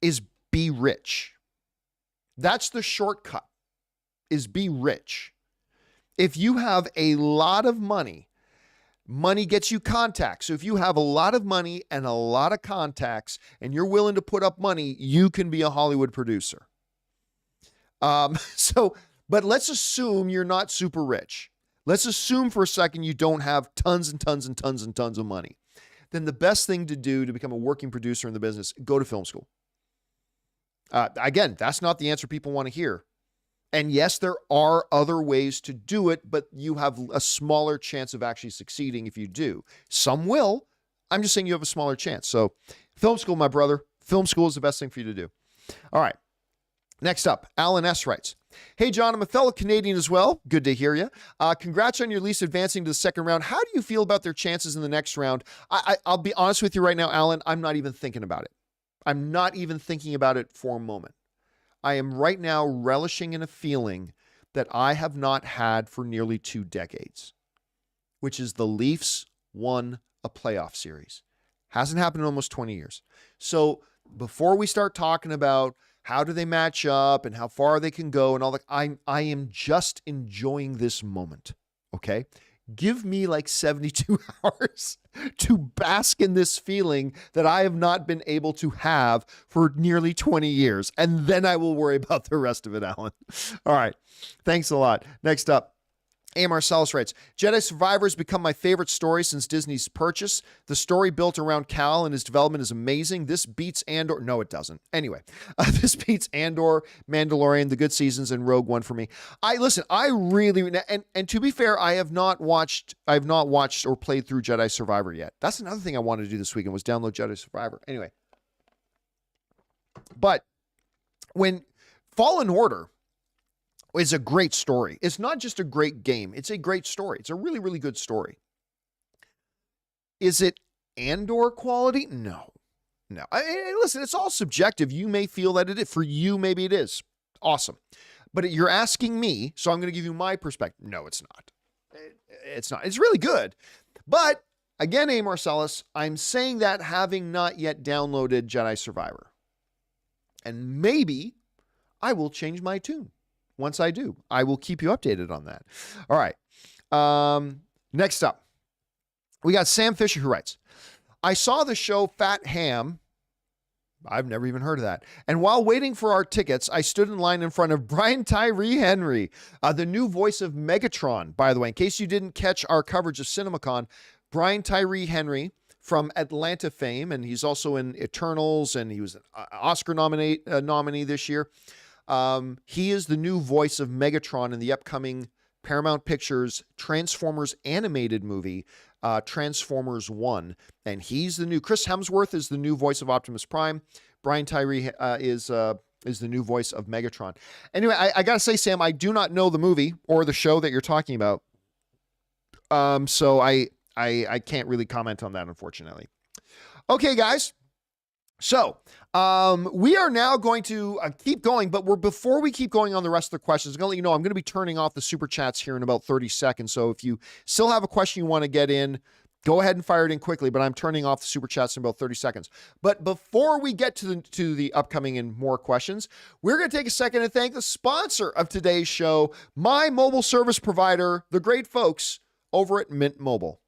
is be rich. That's the shortcut, is be rich. If you have a lot of money, money gets you contacts. So if you have a lot of money and a lot of contacts and you're willing to put up money, you can be a Hollywood producer. But let's assume you're not super rich. Let's assume for a second you don't have tons and tons and tons and tons of money. Then the best thing to do to become a working producer in the business, go to film school. Again, that's not the answer people want to hear. And yes, there are other ways to do it, but you have a smaller chance of actually succeeding if you do. Some will. I'm just saying you have a smaller chance. So film school, my brother. Film school is the best thing for you to do. All right. Next up, Alan S. writes, hey, John, I'm a fellow Canadian as well. Good to hear you. Congrats on your Leafs advancing to the second round. How do you feel about their chances in the next round? I'll be honest with you right now, Alan. I'm not even thinking about it. I'm not even thinking about it for a moment. I am right now relishing in a feeling that I have not had for nearly 2 decades, which is the Leafs won a playoff series. Hasn't happened in almost 20 years. So before we start talking about how do they match up and how far they can go and all that, I am just enjoying this moment, okay? Give me like 72 hours to bask in this feeling that I have not been able to have for nearly 20 years. And then I will worry about the rest of it, Alan. All right. Thanks a lot. Next up. A. Marcellus writes, Jedi Survivor has become my favorite story since Disney's purchase. The story built around Cal and his development is amazing. This beats Andor. No, it doesn't. Anyway, this beats Andor, Mandalorian, The Good Seasons, and Rogue One for me. I really, and to be fair, I have not watched or played through Jedi Survivor yet. That's another thing I wanted to do this weekend was download Jedi Survivor. Anyway, but when Fallen Order is a great story. It's not just a great game. It's a great story. It's a really, really good story. Is it Andor quality? No. Listen, it's all subjective. You may feel that it is. For you, maybe it is. Awesome. But you're asking me, so I'm going to give you my perspective. No, it's not. It's not. It's really good. But again, A. Marcellus, I'm saying that having not yet downloaded Jedi Survivor. And maybe I will change my tune. Once I do, I will keep you updated on that. All right. Next up, we got Sam Fisher who writes, I saw the show Fat Ham. I've never even heard of that. And while waiting for our tickets, I stood in line in front of Brian Tyree Henry, the new voice of Megatron, by the way. In case you didn't catch our coverage of CinemaCon, Brian Tyree Henry from Atlanta fame, and he's also in Eternals, and he was an Oscar nominee this year. He is the new voice of Megatron in the upcoming Paramount Pictures Transformers animated movie, Transformers 1. And he's the new, Chris Hemsworth is the new voice of Optimus Prime. Brian Tyree is the new voice of Megatron. Anyway, I gotta say, Sam, I do not know the movie or the show that you're talking about. So I can't really comment on that, unfortunately. Okay, guys. So we are now going to keep going, but before we keep going on the rest of the questions, I'm going to let you know I'm going to be turning off the super chats here in about 30 seconds. So if you still have a question you want to get in, go ahead and fire it in quickly, but I'm turning off the super chats in about 30 seconds. But before we get to the upcoming and more questions, we're going to take a second and thank the sponsor of today's show, my mobile service provider, the great folks over at Mint Mobile.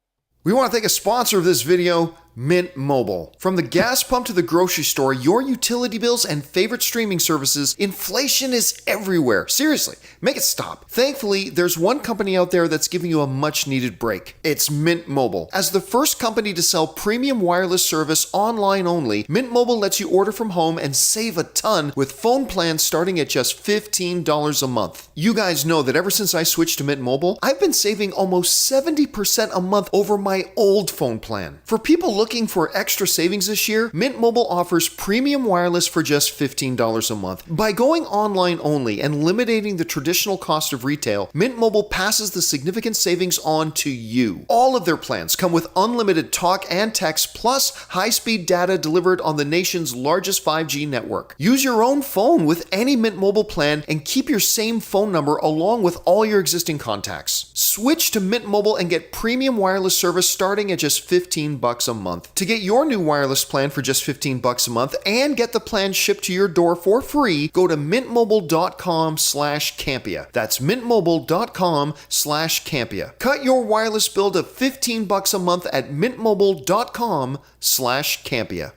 We want to thank a sponsor of this video, Mint Mobile. From the gas pump to the grocery store, your utility bills and favorite streaming services, inflation is everywhere. Seriously, make it stop. Thankfully, there's one company out there that's giving you a much needed break. It's Mint Mobile. As the first company to sell premium wireless service online only, Mint Mobile lets you order from home and save a ton with phone plans starting at just $15 a month. You guys know that ever since I switched to Mint Mobile, I've been saving almost 70% a month over my old phone plan. For people looking for extra savings this year, Mint Mobile offers premium wireless for just $15 a month. By going online only and eliminating the traditional cost of retail, Mint Mobile passes the significant savings on to you. All of their plans come with unlimited talk and text plus high-speed data delivered on the nation's largest 5G network. Use your own phone with any Mint Mobile plan and keep your same phone number along with all your existing contacts. Switch to Mint Mobile and get premium wireless service starting at just $15 a month. To get your new wireless plan for just $15 a month and get the plan shipped to your door for free, go to mintmobile.com/Campea. That's mintmobile.com/Campea. Cut your wireless bill to $15 a month at mintmobile.com/Campea.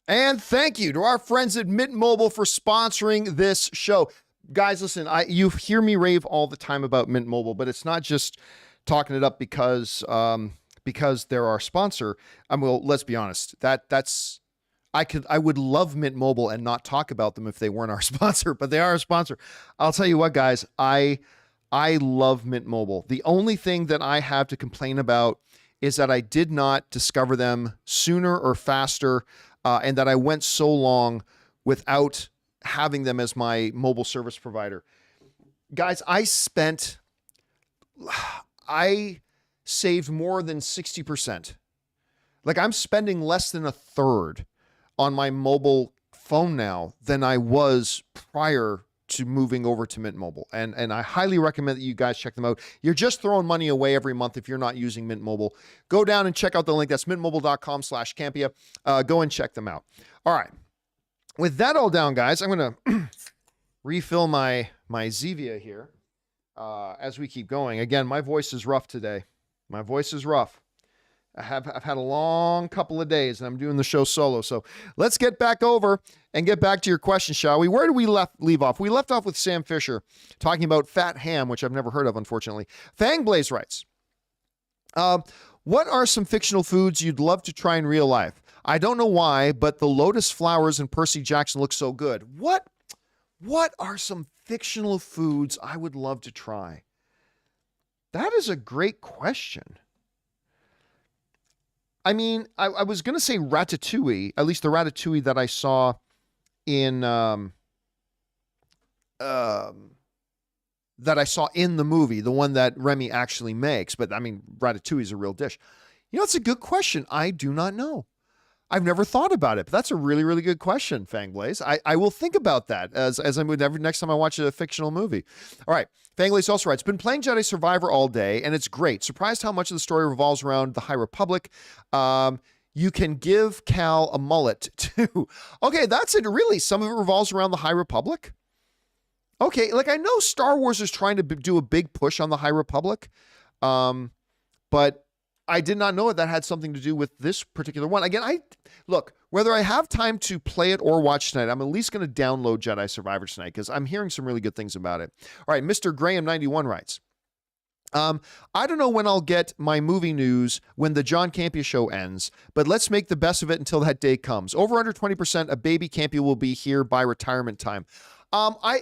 And thank you to our friends at Mint Mobile for sponsoring this show. Guys, listen, you hear me rave all the time about Mint Mobile, but it's not just talking it up because they're our sponsor. Well, let's be honest. I would love Mint Mobile and not talk about them if they weren't our sponsor, but they are our sponsor. I'll tell you what, guys, I love Mint Mobile. The only thing that I have to complain about is that I did not discover them sooner or faster, and that I went so long without having them as my mobile service provider. Guys, I saved more than 60%. Like, I'm spending less than a third on my mobile phone now than I was prior to moving over to Mint Mobile. And I highly recommend that you guys check them out. You're just throwing money away every month if you're not using Mint Mobile. Go down and check out the link. That's mintmobile.com/Campea. Go and check them out. All right. With that all down, guys, I'm going to refill my Zevia here as we keep going. Again, my voice is rough today. My voice is rough. I've had a long couple of days, and I'm doing the show solo. So let's get back over and get back to your question, shall we? Where did we leave off? We left off with Sam Fisher talking about Fat Ham, which I've never heard of, unfortunately. Fangblaze writes, what are some fictional foods you'd love to try in real life? I don't know why, but the lotus flowers and Percy Jackson look so good. What are some fictional foods I would love to try? That is a great question. I mean, I was going to say ratatouille, at least the ratatouille that I saw in the movie, the one that Remy actually makes. But I mean, ratatouille is a real dish. You know, it's a good question. I do not know. I've never thought about it, but that's a really, really good question, Fangblaze. I will think about that as I would next time I watch a fictional movie. All right. Fangblaze also writes, been playing Jedi Survivor all day, and it's great. Surprised how much of the story revolves around the High Republic. You can give Cal a mullet, too. Okay, that's it. Really? Some of it revolves around the High Republic? Okay, like I know Star Wars is trying to do a big push on the High Republic, but I did not know that had something to do with this particular one. Again, look, whether I have time to play it or watch tonight, I'm at least going to download Jedi Survivor tonight because I'm hearing some really good things about it. All right, Mr. Graham91 writes, I don't know when I'll get my movie news when the John Campea show ends, but let's make the best of it until that day comes. Over under 20%, a baby Campea will be here by retirement time.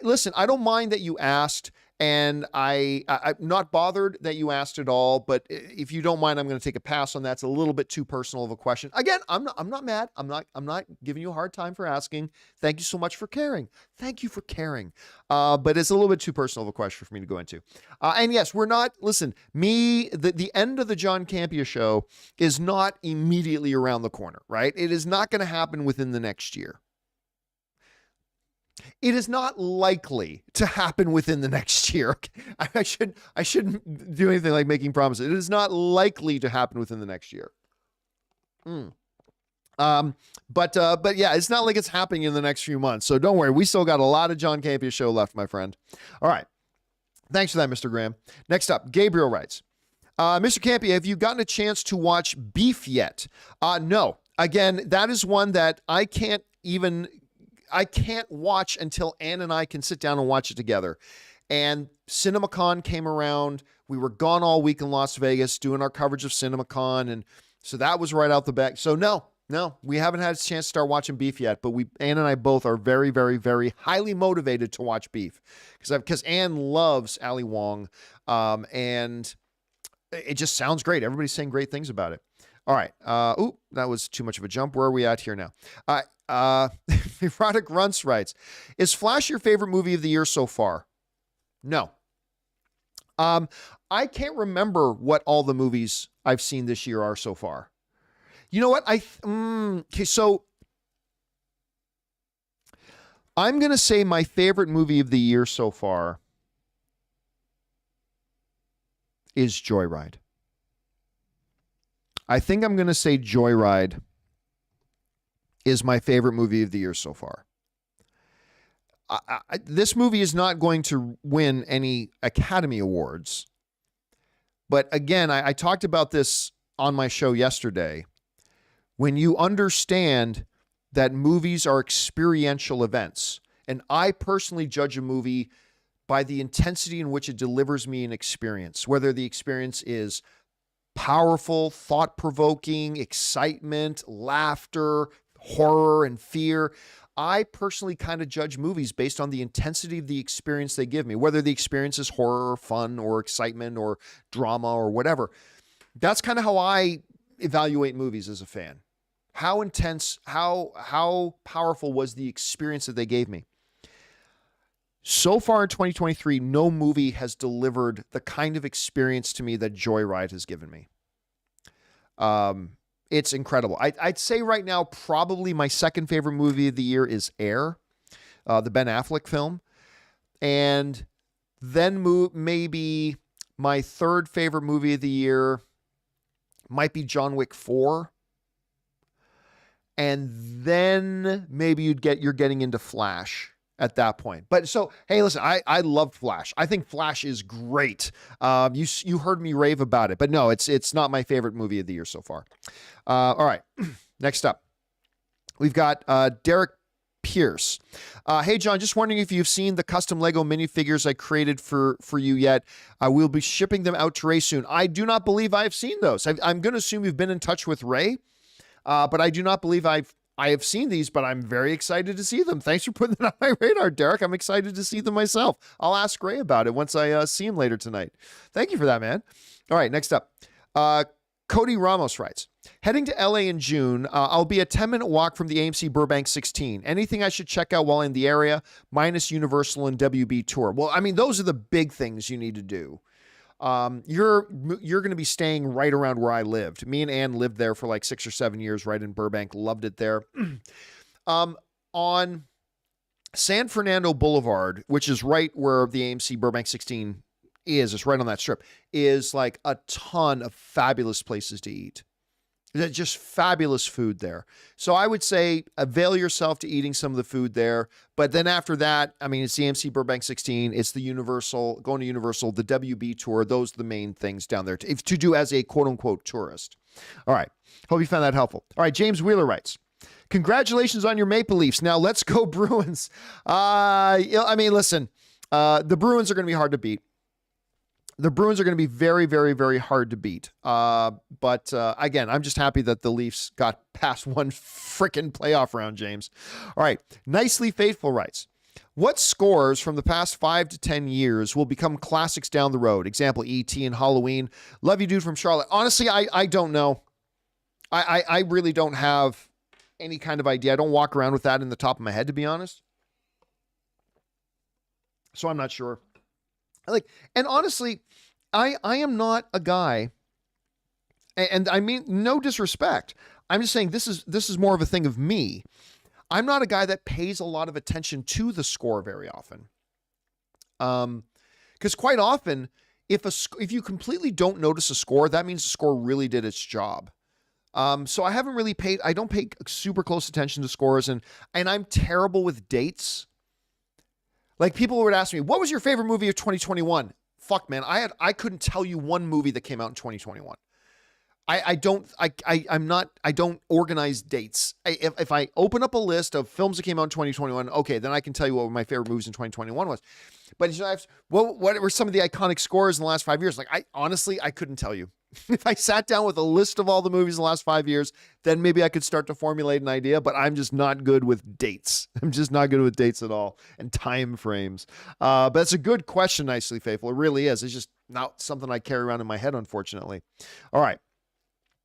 Listen, I don't mind that you asked, and I'm not bothered that you asked at all, but if you don't mind, I'm going to take a pass on that. It's a little bit too personal of a question. Again, I'm not mad. I'm not giving you a hard time for asking. Thank you so much for caring. Thank you for caring. But it's a little bit too personal of a question for me to go into. And yes, we're not, listen, the end of the John Campea show is not immediately around the corner, right? It is not going to happen within the next year. It is not likely to happen within the next year. I shouldn't do anything like making promises. It is not likely to happen within the next year. But yeah, it's not like it's happening in the next few months. So don't worry. We still got a lot of John Campea show left, my friend. All right. Thanks for that, Mr. Graham. Next up, Gabriel writes, Mr. Campea, have you gotten a chance to watch Beef yet? No. Again, that is one that I can't watch until Ann and I can sit down and watch it together. And CinemaCon came around. We were gone all week in Las Vegas doing our coverage of CinemaCon. And so that was right out the back. So no, we haven't had a chance to start watching Beef yet, but Ann and I both are very, very, very highly motivated to watch Beef because Ann loves Ali Wong. And it just sounds great. Everybody's saying great things about it. All right. That was too much of a jump. Where are we at here now? Erotic Runts writes, is Flash your favorite movie of the year so far? No. I can't remember what all the movies I've seen this year are so far. You know what? Okay, so I'm going to say my favorite movie of the year so far is Joyride. I think I'm going to say Joyride is my favorite movie of the year so far. This movie is not going to win any Academy Awards. But again, I talked about this on my show yesterday. When you understand that movies are experiential events, and I personally judge a movie by the intensity in which it delivers me an experience, whether the experience is powerful, thought-provoking, excitement, laughter, horror, and fear. I personally kind of judge movies based on the intensity of the experience they give me, whether the experience is horror or fun or excitement or drama or whatever. That's kind of how I evaluate movies as a fan. How intense, how powerful was the experience that they gave me? So far in 2023, no movie has delivered the kind of experience to me that Joyride has given me. It's incredible. I'd say right now, probably my second favorite movie of the year is Air, the Ben Affleck film. And then maybe my third favorite movie of the year might be John Wick 4. And then maybe you're getting into Flash at that point. But so, hey, listen, I love Flash. I think Flash is great. You heard me rave about it, but no, it's not my favorite movie of the year so far. All right, next up, we've got Derek Pierce. Hey, John, just wondering if you've seen the custom Lego minifigures I created for you yet. We'll be shipping them out to Ray soon. I do not believe I've seen those. I'm going to assume you've been in touch with Ray, but I do not believe I have seen these, but I'm very excited to see them. Thanks for putting that on my radar, Derek. I'm excited to see them myself. I'll ask Ray about it once I see him later tonight. Thank you for that, man. All right, next up. Cody Ramos writes, heading to LA in June, I'll be a 10-minute walk from the AMC Burbank 16. Anything I should check out while in the area, minus Universal and WB Tour? Well, I mean, those are the big things you need to do. You're going to be staying right around where I lived. Me and Ann lived there for like 6 or 7 years, right in Burbank. Loved it there. On San Fernando Boulevard, which is right where the AMC Burbank 16 is, it's right on that strip, is like a ton of fabulous places to eat. That's just fabulous food there. So I would say avail yourself to eating some of the food there. But then after that, I mean, it's the AMC Burbank 16. It's the Universal, going to Universal, the WB tour. Those are the main things down there to do as a quote unquote tourist. All right. Hope you found that helpful. All right. James Wheeler writes, congratulations on your Maple Leafs. Now let's go Bruins. I mean, listen, the Bruins are going to be hard to beat. The Bruins are going to be very, very, very hard to beat. But again, I'm just happy that the Leafs got past one frickin' playoff round, James. All right. Nicely Faithful writes, what scores from the past 5 to 10 years will become classics down the road? Example, E.T. and Halloween. Love you, dude, from Charlotte. Honestly, I don't know. I really don't have any kind of idea. I don't walk around with that in the top of my head, to be honest. So I'm not sure. And honestly, I am not a guy, and I mean no disrespect. I'm just saying this is more of a thing of me. I'm not a guy that pays a lot of attention to the score very often. Because quite often, if you completely don't notice a score, that means the score really did its job. So I don't pay super close attention to scores, and I'm terrible with dates. Like, people would ask me, what was your favorite movie of 2021? Fuck, man. I couldn't tell you one movie that came out in 2021. I don't organize dates. If I open up a list of films that came out in 2021, okay, then I can tell you what my favorite movies in 2021 was. But what were some of the iconic scores in the last 5 years? Like, I couldn't tell you. If I sat down with a list of all the movies in the last 5 years, then maybe I could start to formulate an idea, but I'm just not good with dates. I'm just not good with dates at all and time frames. But it's a good question, Nicely Faithful. It really is. It's just not something I carry around in my head, unfortunately. All right.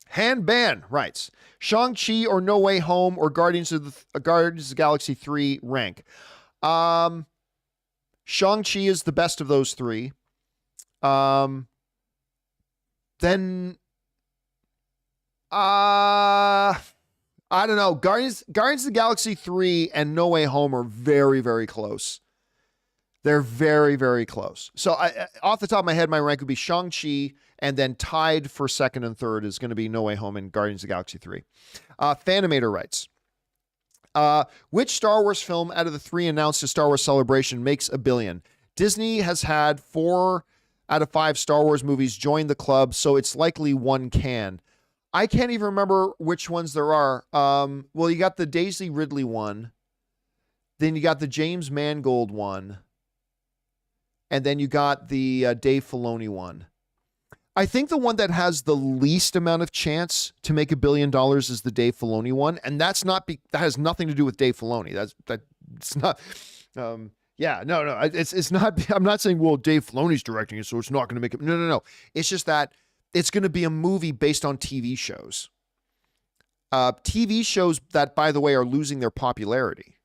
Han Ban writes, Shang-Chi or No Way Home or Guardians of the Galaxy 3 rank. Shang-Chi is the best of those three. Then, I don't know. Guardians of the Galaxy 3 and No Way Home are very, very close. They're very, very close. So off the top of my head, my rank would be Shang-Chi, and then tied for second and third is going to be No Way Home and Guardians of the Galaxy 3. Fanimator writes, which Star Wars film out of the 3 announced at Star Wars Celebration makes $1 billion? Disney has had 4 out of 5 Star Wars movies join the club, so it's likely one can. I can't even remember which ones there are. Well, you got the Daisy Ridley one. Then you got the James Mangold one. And then you got the Dave Filoni one. I think the one that has the least amount of chance to make $1 billion is the Dave Filoni one. And that has nothing to do with Dave Filoni. It's not... Yeah, no, it's not. I'm not saying, well, Dave Filoni's directing it, so it's not going to make it. No. It's just that it's going to be a movie based on TV shows. TV shows that, by the way, are losing their popularity.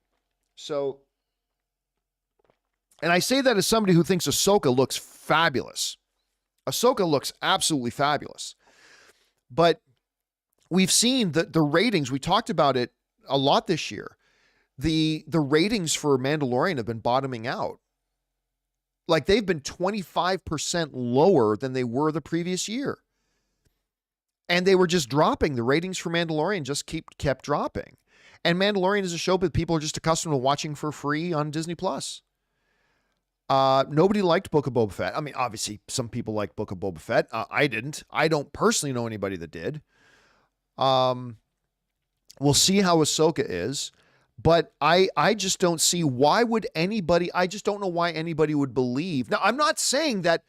So, and I say that as somebody who thinks Ahsoka looks fabulous. Ahsoka looks absolutely fabulous. But we've seen the ratings. We talked about it a lot this year. The ratings for Mandalorian have been bottoming out. Like, they've been 25% lower than they were the previous year. And they were just dropping. The ratings for Mandalorian just kept dropping. And Mandalorian is a show that people are just accustomed to watching for free on Disney+. Nobody liked Book of Boba Fett. I mean, obviously, some people liked Book of Boba Fett. I didn't. I don't personally know anybody that did. We'll see how Ahsoka is. But I just don't see I just don't know why anybody would believe. Now, I'm not saying that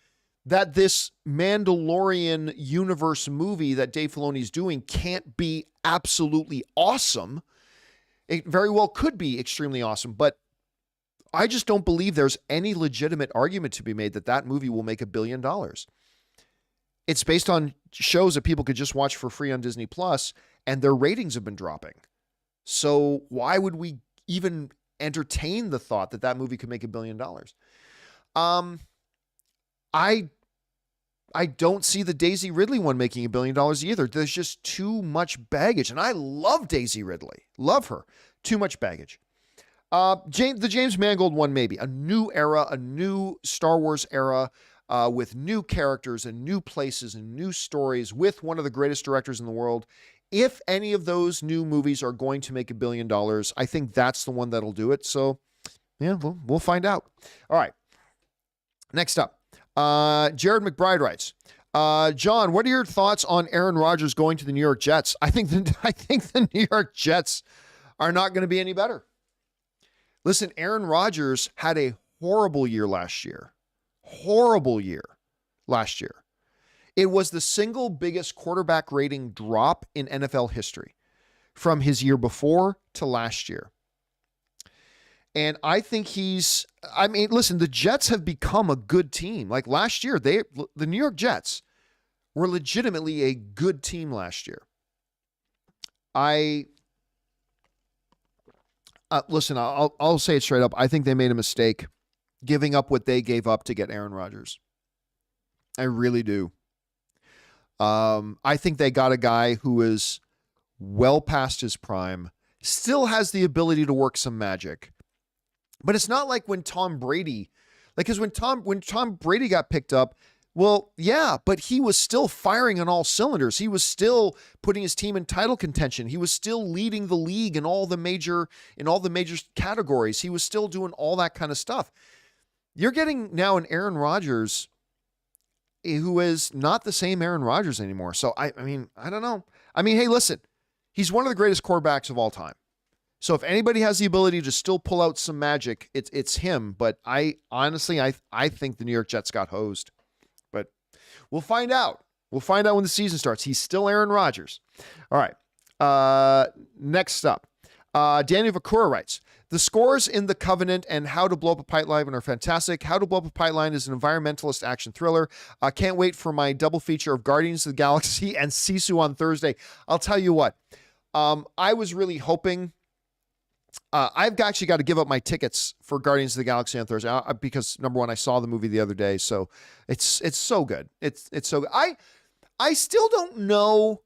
this Mandalorian universe movie that Dave Filoni is doing can't be absolutely awesome. It very well could be extremely awesome, but I just don't believe there's any legitimate argument to be made that movie will make $1 billion. It's based on shows that people could just watch for free on Disney Plus, and their ratings have been dropping. So why would we even entertain the thought that movie could make $1 billion? I don't see the Daisy Ridley one making $1 billion either. There's just too much baggage. And I love Daisy Ridley. Love her. Too much baggage. The James Mangold one, maybe. A new era, a new Star Wars era, with new characters and new places and new stories with one of the greatest directors in the world if any of those new movies are going to make $1 billion, I think that's the one that'll do it. So, yeah, we'll find out. All right. Next up, Jared McBride writes, John, what are your thoughts on Aaron Rodgers going to the New York Jets? I think the New York Jets are not going to be any better. Listen, Aaron Rodgers had a horrible year last year. Horrible year last year. It was the single biggest quarterback rating drop in NFL history from his year before to last year. And I think listen, the Jets have become a good team. Like last year, the New York Jets were legitimately a good team last year. Listen, I'll say it straight up. I think they made a mistake giving up what they gave up to get Aaron Rodgers. I really do. I think they got a guy who is well past his prime, still has the ability to work some magic. But it's not like when Tom Brady, because when Tom Brady got picked up, well, yeah, but he was still firing on all cylinders. He was still putting his team in title contention. He was still leading the league in all the major categories. He was still doing all that kind of stuff. You're getting now an Aaron Rodgers who is not the same Aaron Rodgers anymore. So, I don't know. Hey, listen, he's one of the greatest quarterbacks of all time. So if anybody has the ability to still pull out some magic, it's him. But I think the New York Jets got hosed. But we'll find out. We'll find out when the season starts. He's still Aaron Rodgers. All right. Next up, Daniel Vakura writes, the scores in The Covenant and How to Blow Up a Pipeline are fantastic. How to Blow Up a Pipeline is an environmentalist action thriller. I can't wait for my double feature of Guardians of the Galaxy and Sisu on Thursday. I'll tell you what, I was really hoping, I've actually got to give up my tickets for Guardians of the Galaxy on Thursday because, number one, I saw the movie the other day, so it's so good. It's so good. I still don't know.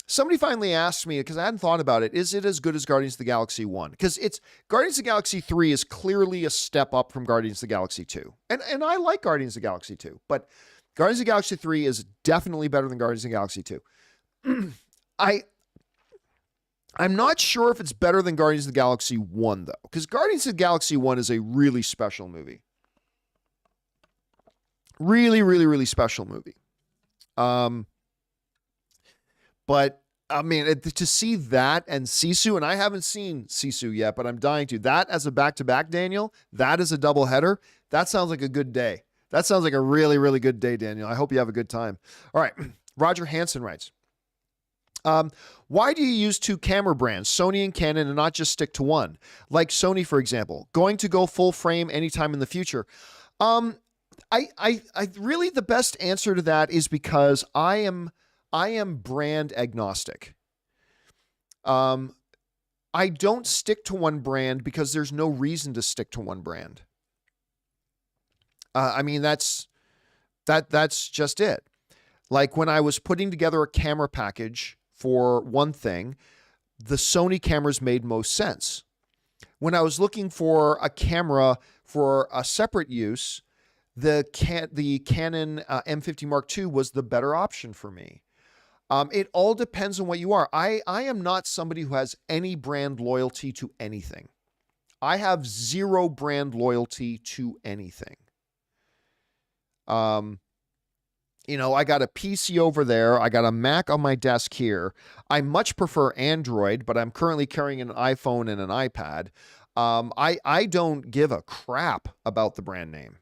Somebody finally asked me, because I hadn't thought about it, is it as good as Guardians of the Galaxy 1? Because Guardians of the Galaxy 3 is clearly a step up from Guardians of the Galaxy 2. And I like Guardians of the Galaxy 2, but Guardians of the Galaxy 3 is definitely better than Guardians of the Galaxy 2. I'm not sure if it's better than Guardians of the Galaxy 1, though, because Guardians of the Galaxy 1 is a really special movie. Really, really, really special movie. But, to see that and Sisu, and I haven't seen Sisu yet, but I'm dying to. That as a back-to-back, Daniel, that is a doubleheader. That sounds like a good day. That sounds like a really, really good day, Daniel. I hope you have a good time. All right. Roger Hansen writes, why do you use two camera brands, Sony and Canon, and not just stick to one? Like Sony, for example, going to go full frame anytime in the future. I really, the best answer to that is because I am brand agnostic. I don't stick to one brand because there's no reason to stick to one brand. That's just it. Like when I was putting together a camera package for one thing, the Sony cameras made most sense. When I was looking for a camera for a separate use, the Canon M50 Mark II was the better option for me. It all depends on what you are. I am not somebody who has any brand loyalty to anything. I have zero brand loyalty to anything. I got a PC over there. I got a Mac on my desk here. I much prefer Android, but I'm currently carrying an iPhone and an iPad. I don't give a crap about the brand name.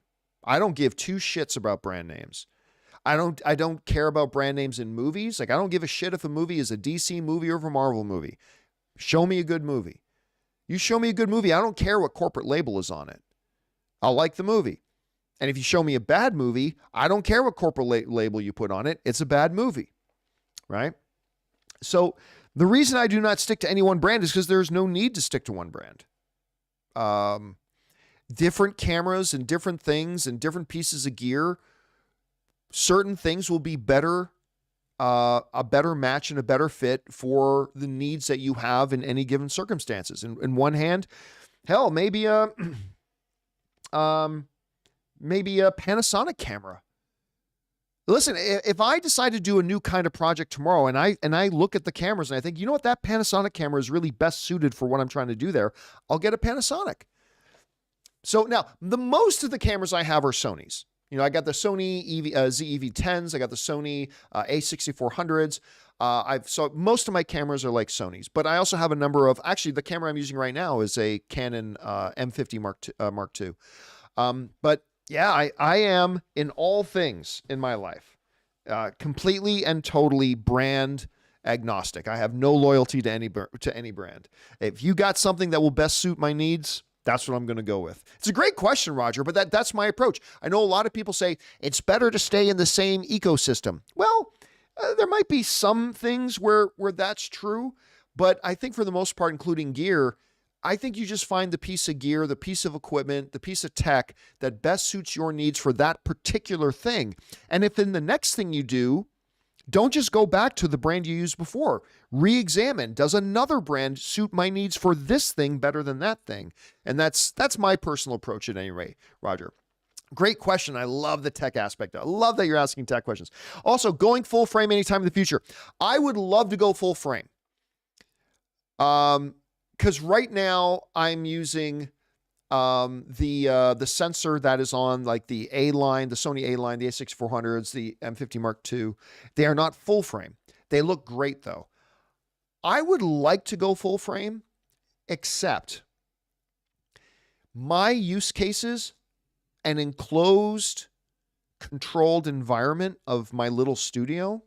I don't give two shits about brand names. I don't care about brand names in movies. Like, I don't give a shit if a movie is a DC movie or a Marvel movie. Show me a good movie. You show me a good movie, I don't care what corporate label is on it. I'll like the movie. And if you show me a bad movie, I don't care what corporate label you put on it. It's a bad movie, right? So the reason I do not stick to any one brand is because there's no need to stick to one brand. Different cameras and different things and different pieces of gear, certain things will be better, a better match and a better fit for the needs that you have in any given circumstances. In one hand, hell, maybe a Panasonic camera Listen, if I decide to do a new kind of project tomorrow and I look at the cameras and I think, you know what, that Panasonic camera is really best suited for what I'm trying to do there, I'll get a Panasonic. So now, the most of the cameras I have are Sony's. You know, I got the Sony ZEV10s, I got the Sony A6400s. So most of my cameras are like Sony's, but I also have a number of, actually the camera I'm using right now is a Canon M50 Mark II. But yeah, I am in all things in my life, completely and totally brand agnostic. I have no loyalty to any brand. If you got something that will best suit my needs, that's what I'm going to go with. It's a great question, Roger, but that's my approach. I know a lot of people say it's better to stay in the same ecosystem. Well, there might be some things where that's true, but I think for the most part, including gear, I think you just find the piece of gear, the piece of equipment, the piece of tech that best suits your needs for that particular thing. And if in the next thing you do, don't just go back to the brand you used before. Re-examine, does another brand suit my needs for this thing better than that thing? And that's my personal approach at any rate, Roger. Great question. I love the tech aspect. I love that you're asking tech questions. Also, going full frame anytime in the future. I would love to go full frame. Because right now I'm using the sensor that is on like the A line, the Sony A line, the A6400s, the M50 Mark II. They are not full frame. They look great though. I would like to go full frame, except my use cases, an enclosed, controlled environment of my little studio,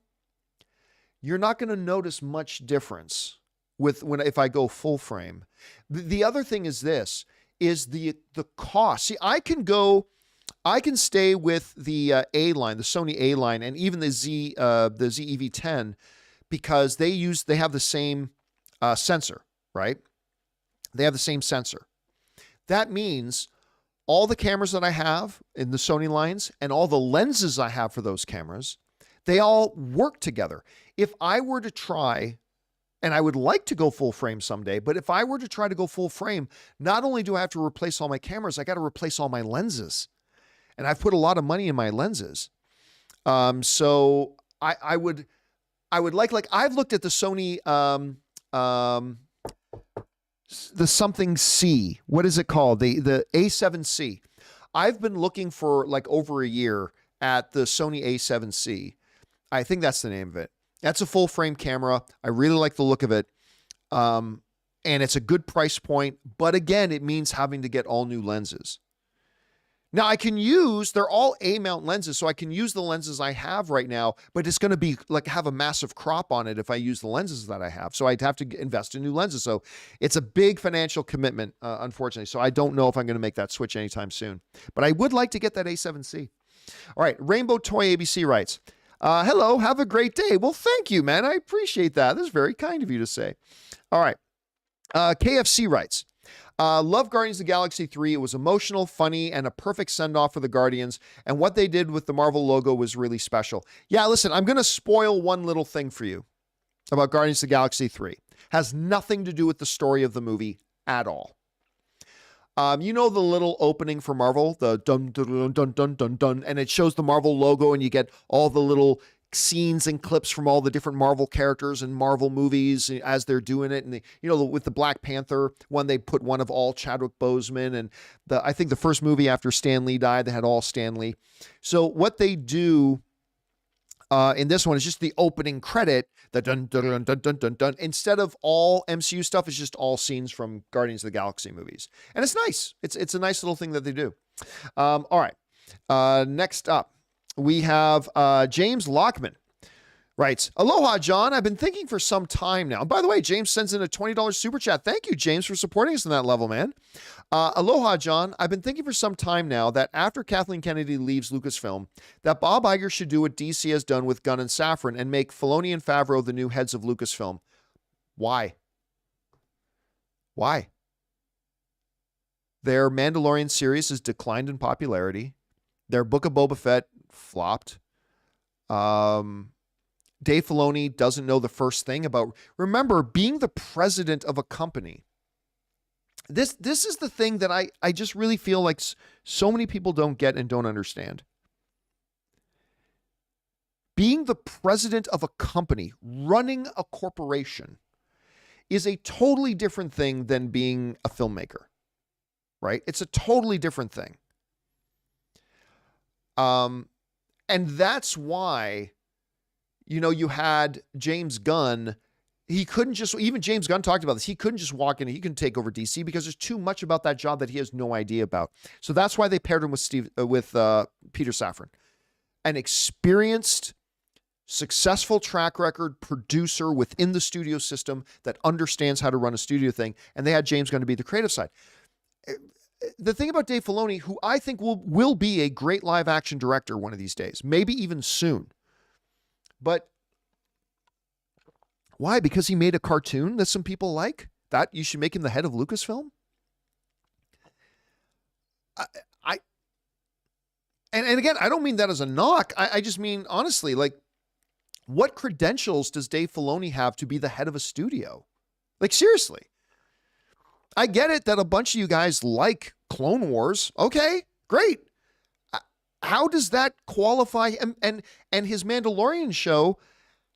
you're not going to notice much difference if I go full frame. The other thing is this, is the cost. See, I can stay with the A line, the Sony A line, and even the ZEV10, because they have the same sensor, right? They have the same sensor. That means all the cameras that I have in the Sony lines and all the lenses I have for those cameras, they all work together. If I were to try, and I would like to go full frame someday, but if I were to try to go full frame, not only do I have to replace all my cameras, I got to replace all my lenses. And I've put a lot of money in my lenses. So I would like I've looked at the Sony, the something C. What is it called? The A7C. I've been looking for like over a year at the Sony A7C. I think that's the name of it. That's a full frame camera. I really like the look of it. And it's a good price point. But again, it means having to get all new lenses. Now they're all A-mount lenses, so I can use the lenses I have right now, but it's going to be like have a massive crop on it if I use the lenses that I have. So I'd have to invest in new lenses. So it's a big financial commitment, unfortunately. So I don't know if I'm going to make that switch anytime soon. But I would like to get that A7C. All right, Rainbow Toy ABC writes, hello, have a great day. Well, thank you, man. I appreciate that. This is very kind of you to say. All right, KFC writes, love Guardians of the Galaxy 3. It was emotional, funny, and a perfect send-off for the Guardians. And what they did with the Marvel logo was really special. Yeah, listen, I'm going to spoil one little thing for you about Guardians of the Galaxy 3. Has nothing to do with the story of the movie at all. You know the little opening for Marvel, the dun dun dun dun dun dun, and it shows the Marvel logo, and you get all the little scenes and clips from all the different Marvel characters and Marvel movies as they're doing it. And with the Black Panther one, they put one of all Chadwick Boseman, and I think the first movie after Stan Lee died, they had all Stan Lee. So what they do in this one is just the opening credit, the dun dun dun dun dun dun. Instead of all MCU stuff, it's just all scenes from Guardians of the Galaxy movies, and it's nice. It's a nice little thing that they do. All right, next up. We have James Lockman writes, aloha, John. I've been thinking for some time now. And by the way, James sends in a $20 super chat. Thank you, James, for supporting us on that level, man. Aloha, John. I've been thinking for some time now that after Kathleen Kennedy leaves Lucasfilm, that Bob Iger should do what DC has done with Gunn and Safran and make Filoni and Favreau the new heads of Lucasfilm. Why? Why? Their Mandalorian series has declined in popularity. Their Book of Boba Fett flopped. Dave Filoni doesn't know the first thing about, remember, being the president of a company. This is the thing that I just really feel like so many people don't get and don't understand. being the president of a company, running a corporation, is a totally different thing than being a filmmaker, right? It's a totally different thing. And that's why, you had James Gunn. He couldn't just, even James Gunn talked about this. He couldn't just walk in. He couldn't take over DC because there's too much about that job that he has no idea about. So that's why they paired him with Peter Safran, an experienced, successful track record producer within the studio system that understands how to run a studio thing. And they had James Gunn to be the creative side. The thing about Dave Filoni, who I think will be a great live action director one of these days, maybe even soon. But why? Because he made a cartoon that some people like? That you should make him the head of Lucasfilm? And again, I don't mean that as a knock. I just mean, honestly, like, what credentials does Dave Filoni have to be the head of a studio? Like, seriously. I get it that a bunch of you guys like Clone Wars. Okay, great. How does that qualify him? And his Mandalorian show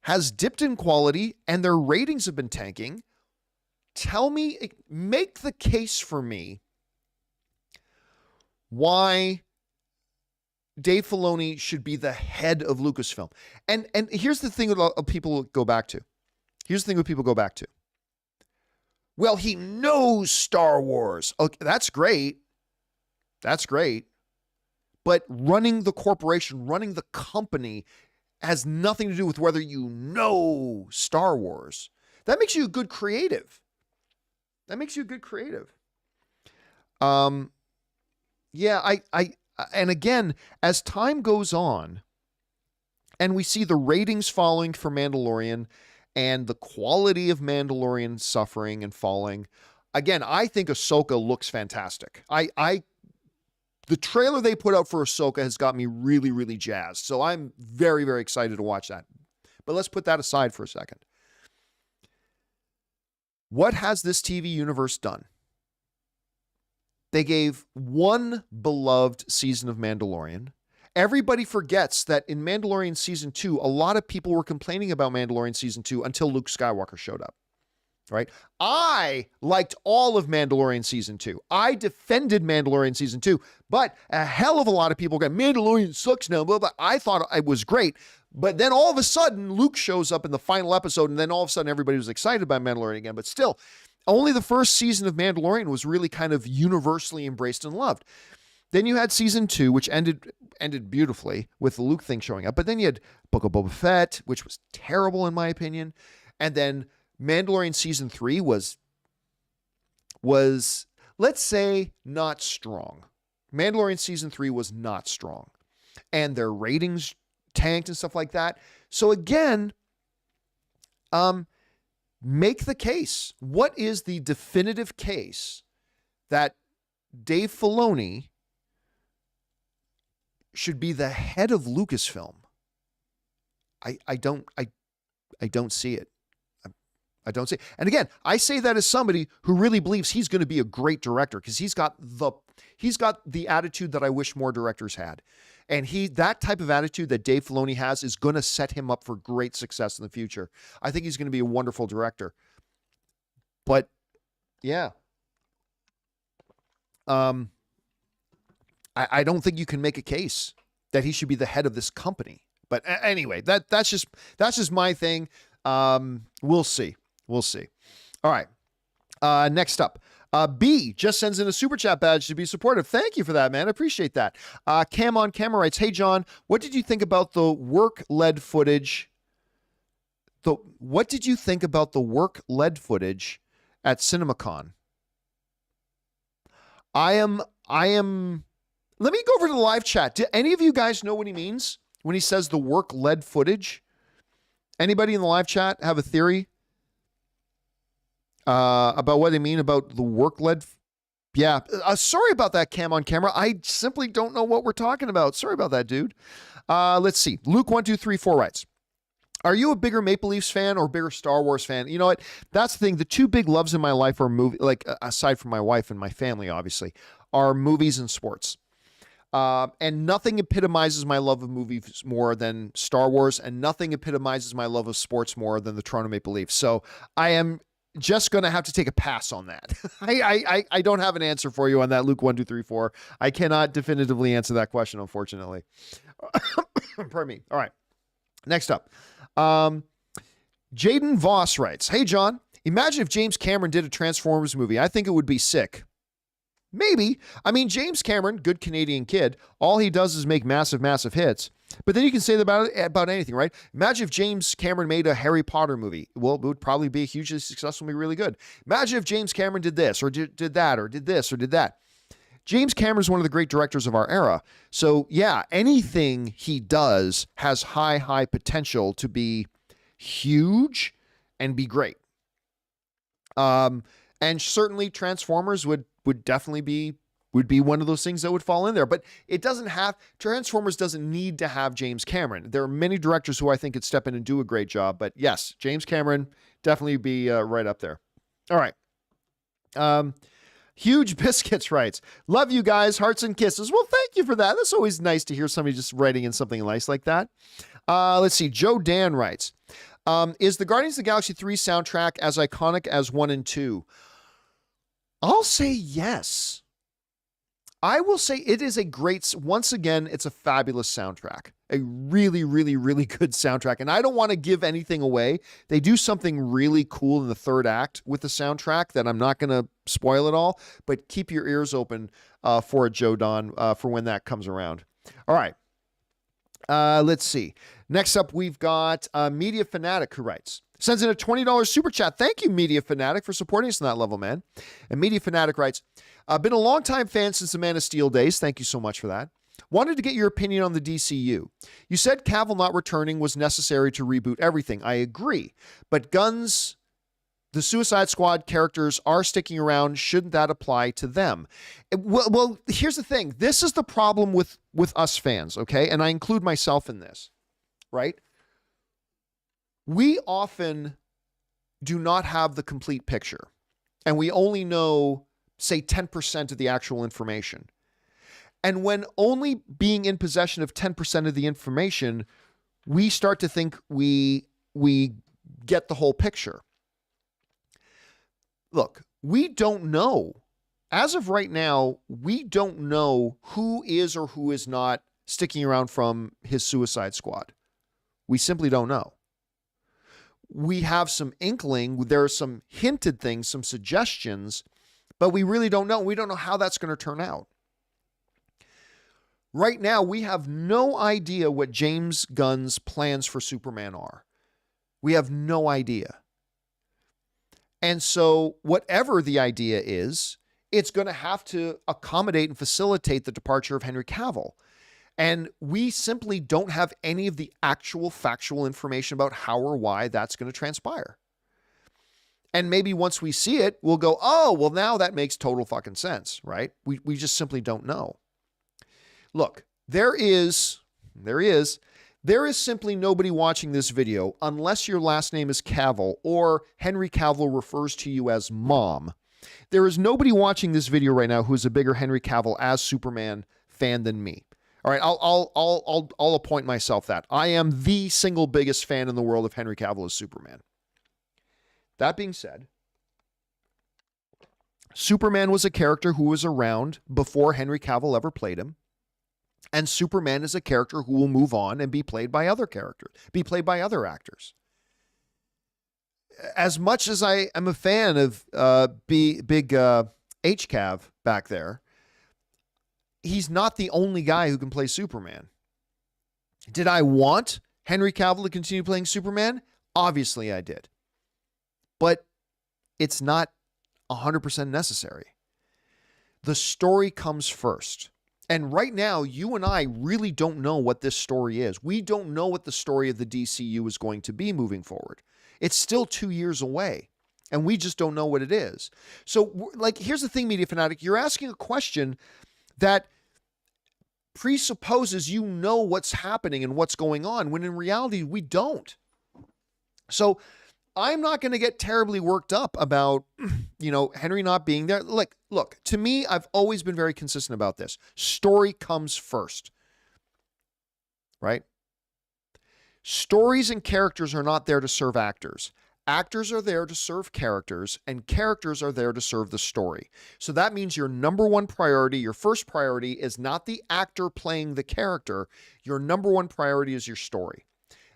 has dipped in quality and their ratings have been tanking. Tell me, make the case for me why Dave Filoni should be the head of Lucasfilm. And here's the thing that people go back to. Well, he knows Star Wars. Okay, that's great. But running the corporation, running the company has nothing to do with whether you know Star Wars. That makes you a good creative. Yeah, and again, as time goes on and we see the ratings falling for Mandalorian and the quality of Mandalorian suffering and falling, again, I think Ahsoka looks fantastic. The trailer they put out for Ahsoka has got me really, really jazzed. So I'm very, very excited to watch that. But let's put that aside for a second. What has this TV universe done? They gave one beloved season of Mandalorian. Everybody forgets that in Mandalorian Season 2, a lot of people were complaining about Mandalorian Season 2 until Luke Skywalker showed up, right? I liked all of Mandalorian Season 2. I defended Mandalorian Season 2, but a hell of a lot of people go, Mandalorian sucks now, blah, blah. I thought it was great. But then all of a sudden, Luke shows up in the final episode, and then all of a sudden everybody was excited about Mandalorian again. But still, only the first season of Mandalorian was really kind of universally embraced and loved. Then you had Season 2, which ended beautifully with the Luke thing showing up. But then you had Book of Boba Fett, which was terrible in my opinion. And then Mandalorian Season 3 was let's say, not strong. Mandalorian Season 3 was not strong. And their ratings tanked and stuff like that. So again, make the case. What is the definitive case that Dave Filoni should be the head of Lucasfilm? I don't see it. I don't see it. And again, I say that as somebody who really believes he's going to be a great director because he's got the attitude that I wish more directors had. And that type of attitude that Dave Filoni has is going to set him up for great success in the future. I think he's going to be a wonderful director. But yeah. I don't think you can make a case that he should be the head of this company. But anyway, that's just my thing. We'll see. All right. Next up, B just sends in a super chat badge to be supportive. Thank you for that, man. I appreciate that. Cam on Camera writes, "Hey John, what did you think about the work-led footage? What did you think about the work-led footage at CinemaCon?" I am. Let me go over to the live chat. Do any of you guys know what he means when he says the work-led footage? Anybody in the live chat have a theory about what they mean about the work-led? Yeah. Sorry about that, Cam on Camera. I simply don't know what we're talking about. Sorry about that, dude. Let's see. Luke1234 writes, "Are you a bigger Maple Leafs fan or bigger Star Wars fan?" You know what? That's the thing. The two big loves in my life are aside from my wife and my family, obviously, are movies and sports. And nothing epitomizes my love of movies more than Star Wars, and nothing epitomizes my love of sports more than the Toronto Maple Leafs. So I am just going to have to take a pass on that. I don't have an answer for you on that, Luke 1234. I cannot definitively answer that question, unfortunately. Pardon me. All right. Next up. Jaden Voss writes, "Hey, John, imagine if James Cameron did a Transformers movie. I think it would be sick." Maybe. I mean, James Cameron, good Canadian kid, all he does is make massive, massive hits. But then you can say that about anything, right? Imagine if James Cameron made a Harry Potter movie. Well, it would probably be hugely successful and be really good. Imagine if James Cameron did this or did that or did this or did that. James Cameron is one of the great directors of our era. So yeah, anything he does has high, high potential to be huge and be great. And certainly Transformers would definitely be one of those things that would fall in there, but Transformers doesn't need to have James Cameron. There are many directors who I think could step in and do a great job, but yes, James Cameron definitely be right up there. All right. Huge Biscuits writes, "Love you guys, hearts and kisses." Well, thank you for that. That's always nice to hear somebody just writing in something nice like that. Let's see. Joe Dan writes, "Is the Guardians of the Galaxy 3 soundtrack as iconic as 1 and 2? I'll say yes. I will say it is once again, it's a fabulous soundtrack. A really, really, really good soundtrack. And I don't want to give anything away. They do something really cool in the third act with the soundtrack that I'm not going to spoil it all, but keep your ears open for it, Joe Don, for when that comes around. All right. Let's see. Next up, we've got Media Fanatic who writes, sends in a $20 super chat. Thank you, Media Fanatic, for supporting us on that level, man. And Media Fanatic writes, "I've been a longtime fan since the Man of Steel days." Thank you so much for that. "Wanted to get your opinion on the DCU. You said Cavill not returning was necessary to reboot everything. I agree. But Gunn's the Suicide Squad characters are sticking around. Shouldn't that apply to them?" Well, here's the thing. This is the problem with us fans, okay? And I include myself in this, right? We often do not have the complete picture, and we only know, say, 10% of the actual information. And when only being in possession of 10% of the information, we start to think we get the whole picture. Look, we don't know. As of right now, we don't know who is or who is not sticking around from his Suicide Squad. We simply don't know. We have some inkling. There are some hinted things, some suggestions, but we really don't know. We don't know how that's going to turn out. Right now, we have no idea what James Gunn's plans for Superman are. We have no idea. And so whatever the idea is, it's going to have to accommodate and facilitate the departure of Henry Cavill. And we simply don't have any of the actual factual information about how or why that's going to transpire. And maybe once we see it, we'll go, oh, well, now that makes total fucking sense, right? We just simply don't know. Look, there is simply nobody watching this video unless your last name is Cavill or Henry Cavill refers to you as Mom. There is nobody watching this video right now who is a bigger Henry Cavill as Superman fan than me. All right, I'll appoint myself that. I am the single biggest fan in the world of Henry Cavill as Superman. That being said, Superman was a character who was around before Henry Cavill ever played him. And Superman is a character who will move on and be played by other actors. As much as I am a fan of big HCav back there, he's not the only guy who can play Superman. Did I want Henry Cavill to continue playing Superman? Obviously I did. But it's not 100% necessary. The story comes first. And right now, you and I really don't know what this story is. We don't know what the story of the DCU is going to be moving forward. It's still 2 years away, and we just don't know what it is. So, like, here's the thing, Media Fanatic. You're asking a question that presupposes you know what's happening and what's going on, when in reality, we don't. So, I'm not going to get terribly worked up about, Henry not being there. Like, look, to me, I've always been very consistent about this. Story comes first, right? Stories and characters are not there to serve actors. Actors are there to serve characters, and characters are there to serve the story. So that means your number one priority, your first priority is not the actor playing the character. Your number one priority is your story.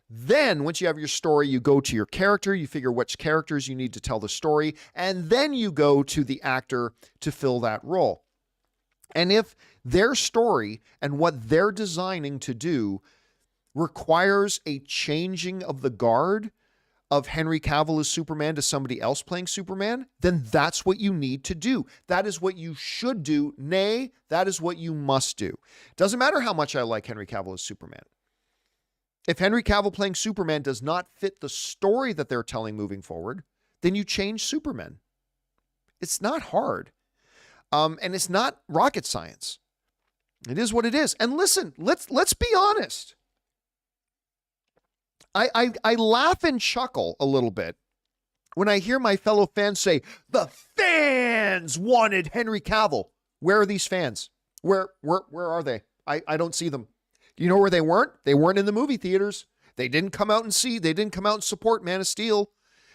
Then once you have your story, you go to your character, you figure which characters you need to tell the story, and then you go to the actor to fill that role. And if their story and what they're designing to do requires a changing of the guard of Henry Cavill as Superman to somebody else playing Superman, then that's what you need to do. That is what you should do. Nay, that is what you must do. Doesn't matter how much I like Henry Cavill as Superman. If Henry Cavill playing Superman does not fit the story that they're telling moving forward, then you change Superman. It's not hard. And it's not rocket science. It is what it is. And listen, let's be honest. I laugh and chuckle a little bit when I hear my fellow fans say, the fans wanted Henry Cavill. Where are these fans? Where are they? I don't see them. You know where they weren't? They weren't in the movie theaters. They didn't come out and see. They didn't come out and support Man of Steel.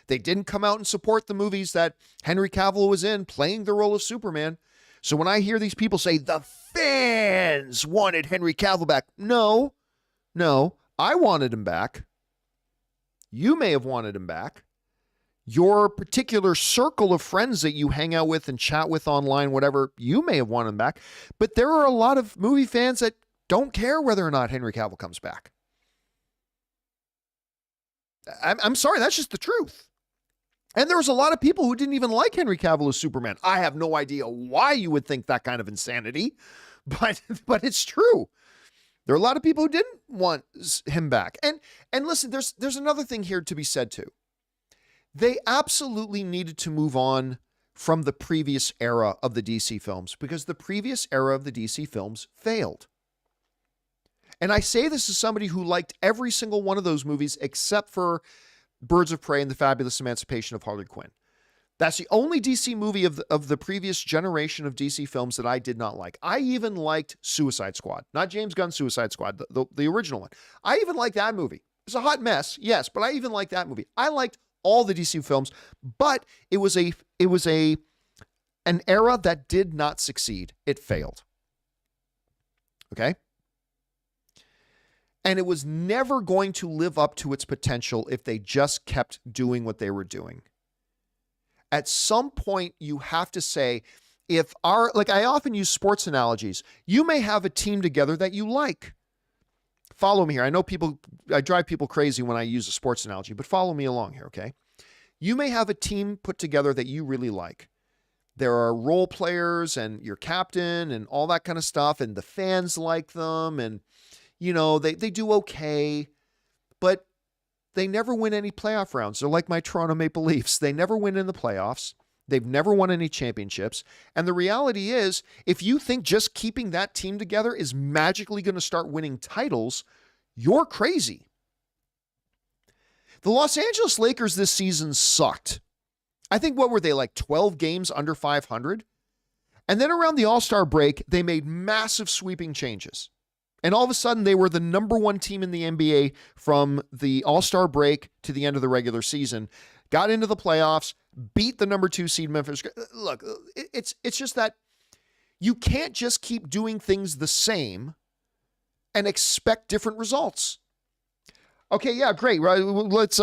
They didn't come out and support the movies that Henry Cavill was in playing the role of Superman. So when I hear these people say, the fans wanted Henry Cavill back. No, I wanted him back. You may have wanted him back. Your particular circle of friends that you hang out with and chat with online, whatever, you may have wanted him back. But there are a lot of movie fans that don't care whether or not Henry Cavill comes back. I'm sorry, that's just the truth. And there was a lot of people who didn't even like Henry Cavill as Superman. I have no idea why you would think that kind of insanity, but it's true. There are a lot of people who didn't want him back. And listen, there's another thing here to be said too. They absolutely needed to move on from the previous era of the DC films because the previous era of the DC films failed. And I say this as somebody who liked every single one of those movies except for Birds of Prey and the Fabulous Emancipation of Harley Quinn. That's the only DC movie of the previous generation of DC films that I did not like. I even liked Suicide Squad, not James Gunn's Suicide Squad, the original one. I even liked that movie. It's a hot mess, yes, but I even liked that movie. I liked all the DC films, but it was an era that did not succeed. It failed. Okay? And it was never going to live up to its potential if they just kept doing what they were doing. At some point, you have to say, I often use sports analogies. You may have a team together that you like. Follow me here. I know I drive people crazy when I use a sports analogy, but follow me along here, okay? You may have a team put together that you really like. There are role players and your captain and all that kind of stuff, and the fans like them, and they do okay, but they never win any playoff rounds. They're like my Toronto Maple Leafs. They never win in the playoffs. They've never won any championships. And the reality is, if you think just keeping that team together is magically going to start winning titles, you're crazy. The Los Angeles Lakers this season sucked. I think, what were they, like 12 games under 500? And then around the All-Star break, they made massive sweeping changes. And all of a sudden, they were the number one team in the NBA from the All-Star break to the end of the regular season. Got into the playoffs, beat the number 2 seed Memphis. Look, it's just that you can't just keep doing things the same and expect different results. Okay, yeah, great. Right, let's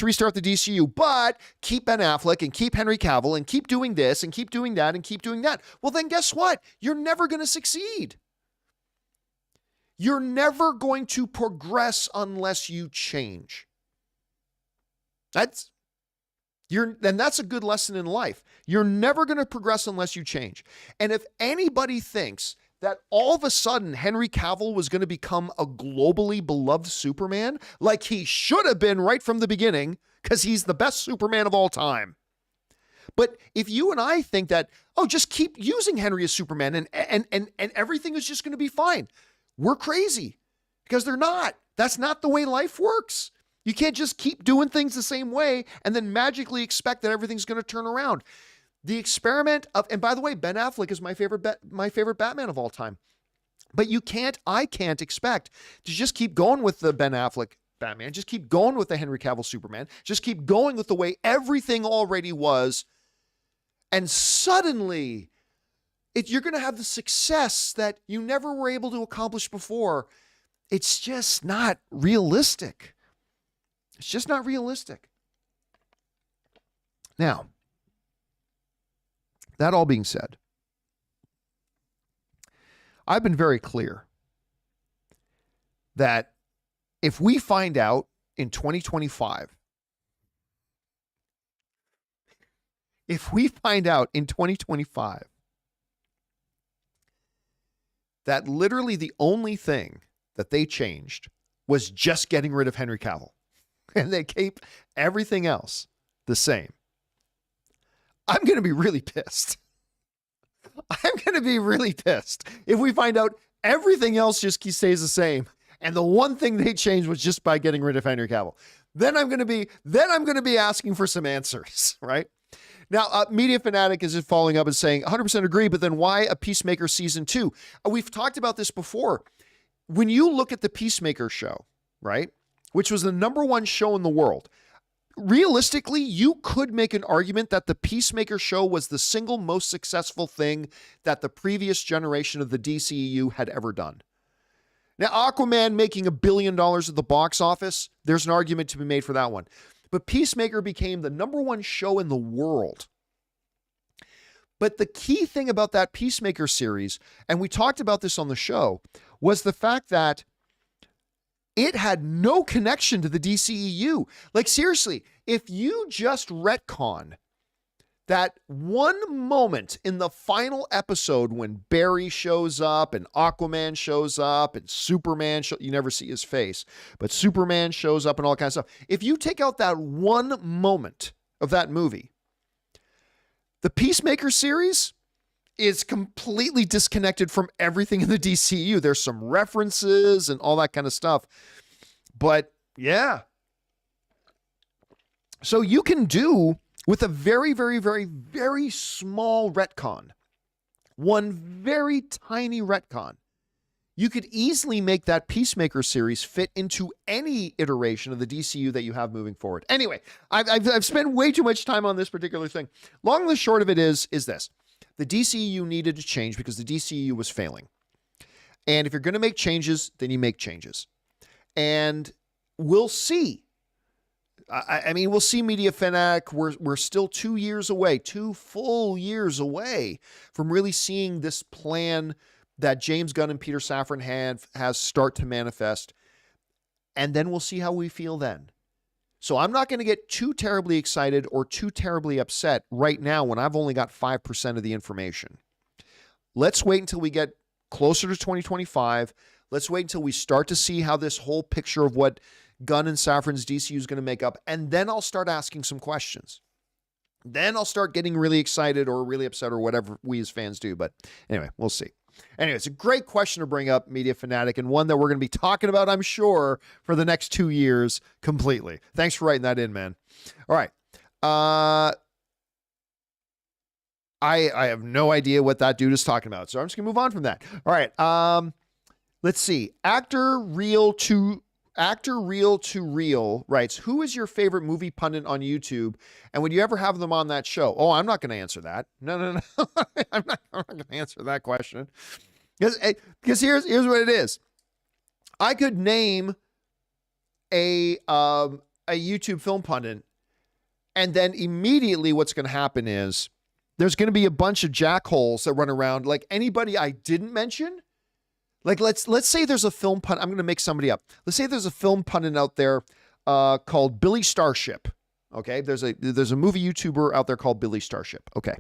restart the DCU, but keep Ben Affleck and keep Henry Cavill and keep doing this and keep doing that and keep doing that. Well, then guess what? You're never going to succeed. You're never going to progress unless you change. That's a good lesson in life. You're never going to progress unless you change. And if anybody thinks that all of a sudden Henry Cavill was going to become a globally beloved Superman, like he should have been right from the beginning, because he's the best Superman of all time. But if you and I think that, just keep using Henry as Superman and everything is just going to be fine, we're crazy, because they're not. That's not the way life works. You can't just keep doing things the same way and then magically expect that everything's going to turn around. The experiment of, and by the way, Ben Affleck is my favorite Batman of all time. But I can't expect to just keep going with the Ben Affleck Batman, just keep going with the Henry Cavill Superman, just keep going with the way everything already was. And suddenly, you're going to have the success that you never were able to accomplish before. It's just not realistic. It's just not realistic. Now, that all being said, I've been very clear that if we find out in 2025, that literally the only thing that they changed was just getting rid of Henry Cavill, and they keep everything else the same, I'm going to be really pissed. I'm going to be really pissed if we find out everything else just stays the same, and the one thing they changed was just by getting rid of Henry Cavill. Then I'm going to be asking for some answers, right? Now, Media Fanatic is just following up and saying 100% agree, but then why a Peacemaker season 2? We've talked about this before. When you look at the Peacemaker show, right, which was the #1 show in the world, realistically, you could make an argument that the Peacemaker show was the single most successful thing that the previous generation of the DCEU had ever done. Now, Aquaman making $1 billion at the box office, there's an argument to be made for that one. But Peacemaker became the #1 show in the world. But the key thing about that Peacemaker series, and we talked about this on the show, was the fact that it had no connection to the DCEU. Like, seriously, if you just retcon that one moment in the final episode when Barry shows up and Aquaman shows up and Superman, you never see his face, but Superman shows up and all kinds of stuff. If you take out that one moment of that movie, the Peacemaker series is completely disconnected from everything in the DCU. There's some references and all that kind of stuff. But yeah. So you can do with a very, very, very, very small retcon, one very tiny retcon, you could easily make that Peacemaker series fit into any iteration of the DCU that you have moving forward. Anyway, I've spent way too much time on this particular thing. Long and the short of it is this. The DCU needed to change because the DCU was failing. And if you're going to make changes, then you make changes. And we'll see. I mean, we'll see Media Fanatic. We're still 2 years away, 2 full years away from really seeing this plan that James Gunn and Peter Safran has start to manifest. And then we'll see how we feel then. So I'm not going to get too terribly excited or too terribly upset right now when I've only got 5% of the information. Let's wait until we get closer to 2025. Let's wait until we start to see how this whole picture of what Gunn and Safran's DCU is going to make up. And then I'll start asking some questions. Then I'll start getting really excited or really upset or whatever we as fans do. But anyway, we'll see. Anyway, it's a great question to bring up, Media Fanatic, and one that we're going to be talking about, I'm sure, for the next 2 years completely. Thanks for writing that in, man. All right. I have no idea what that dude is talking about, so I'm just going to move on from that. All right. Let's see. Actor Real to Real writes, who is your favorite movie pundit on YouTube? And would you ever have them on that show? Oh, I'm not going to answer that. No. I'm not going to answer that question. Because here's what it is. I could name a YouTube film pundit, and then immediately what's going to happen is there's going to be a bunch of jackholes that run around, like anybody I didn't mention. Like, let's say there's a film pundit. I'm going to make somebody up. Let's say there's a film pundit out there called Billy Starship. Okay, there's a movie YouTuber out there called Billy Starship. Okay,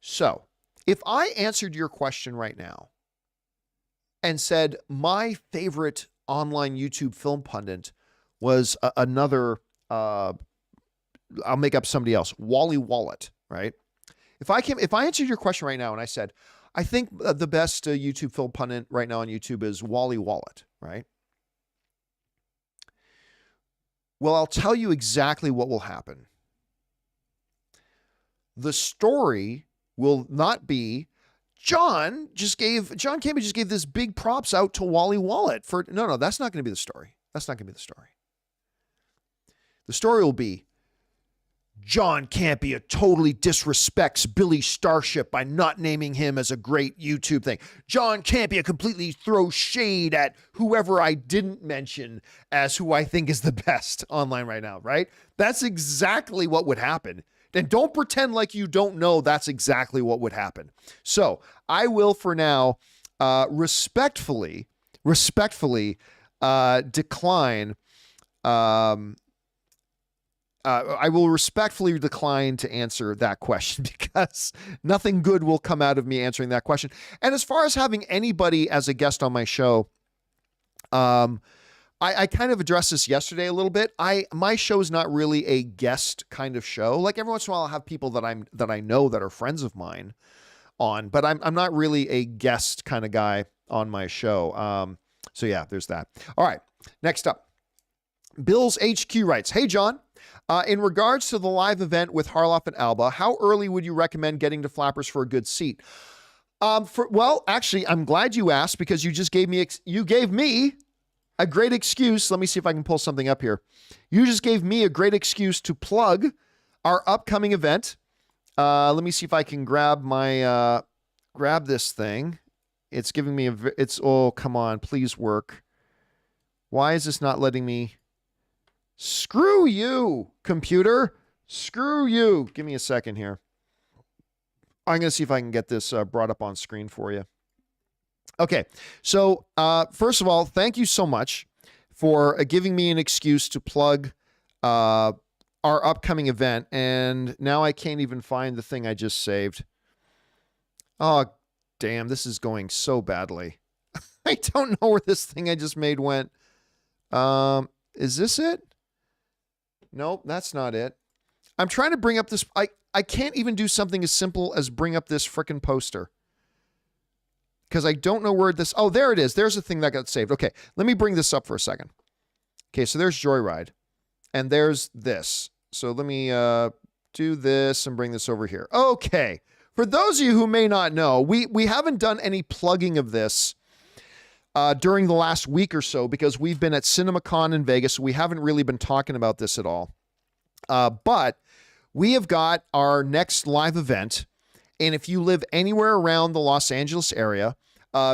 so if I answered your question right now and said my favorite online YouTube film pundit was another, I'll make up somebody else, Wally Wallet, right? If I answered your question right now and I said, I think the best YouTube film pundit right now on YouTube is Wally Wallet, right? Well, I'll tell you exactly what will happen. The story will not be John Campea just gave this big props out to Wally Wallet for no, that's not going to be the story. That's not going to be the story. The story will be John Campea totally disrespects Billy Starship by not naming him as a great YouTube thing. John Campea completely throws shade at whoever I didn't mention as who I think is the best online right now, right? That's exactly what would happen. And don't pretend like you don't know that's exactly what would happen. So I will, for now, respectfully decline. I will respectfully decline to answer that question because nothing good will come out of me answering that question. And as far as having anybody as a guest on my show, I kind of addressed this yesterday a little bit. My show is not really a guest kind of show. Like every once in a while, I'll have people that I know that are friends of mine on, but I'm not really a guest kind of guy on my show. So yeah, there's that. All right, next up, Bill's HQ writes, "Hey John, in regards to the live event with Harloff and Alba, how early would you recommend getting to Flappers for a good seat?" Well, actually, I'm glad you asked because you just gave me a great excuse. Let me see if I can pull something up here. You just gave me a great excuse to plug our upcoming event. Let me see if I can grab this thing. It's giving me oh, come on, please work. Why is this not letting me? Screw you, computer. Screw you. Give me a second here. I'm going to see if I can get this brought up on screen for you. Okay, so first of all, thank you so much for giving me an excuse to plug our upcoming event. And now I can't even find the thing I just saved. Oh, damn, this is going so badly. I don't know where this thing I just made went. Is this it? Nope, that's not it. I'm trying to bring up this. I can't even do something as simple as bring up this frickin' poster. Because I don't know where this... Oh, there it is. There's the thing that got saved. Okay, let me bring this up for a second. Okay, so there's Joyride. And there's this. So let me do this and bring this over here. Okay, for those of you who may not know, we haven't done any plugging of this during the last week or so because we've been at CinemaCon in Vegas, so we haven't really been talking about this at all. But we have got our next live event. And if you live anywhere around the Los Angeles area,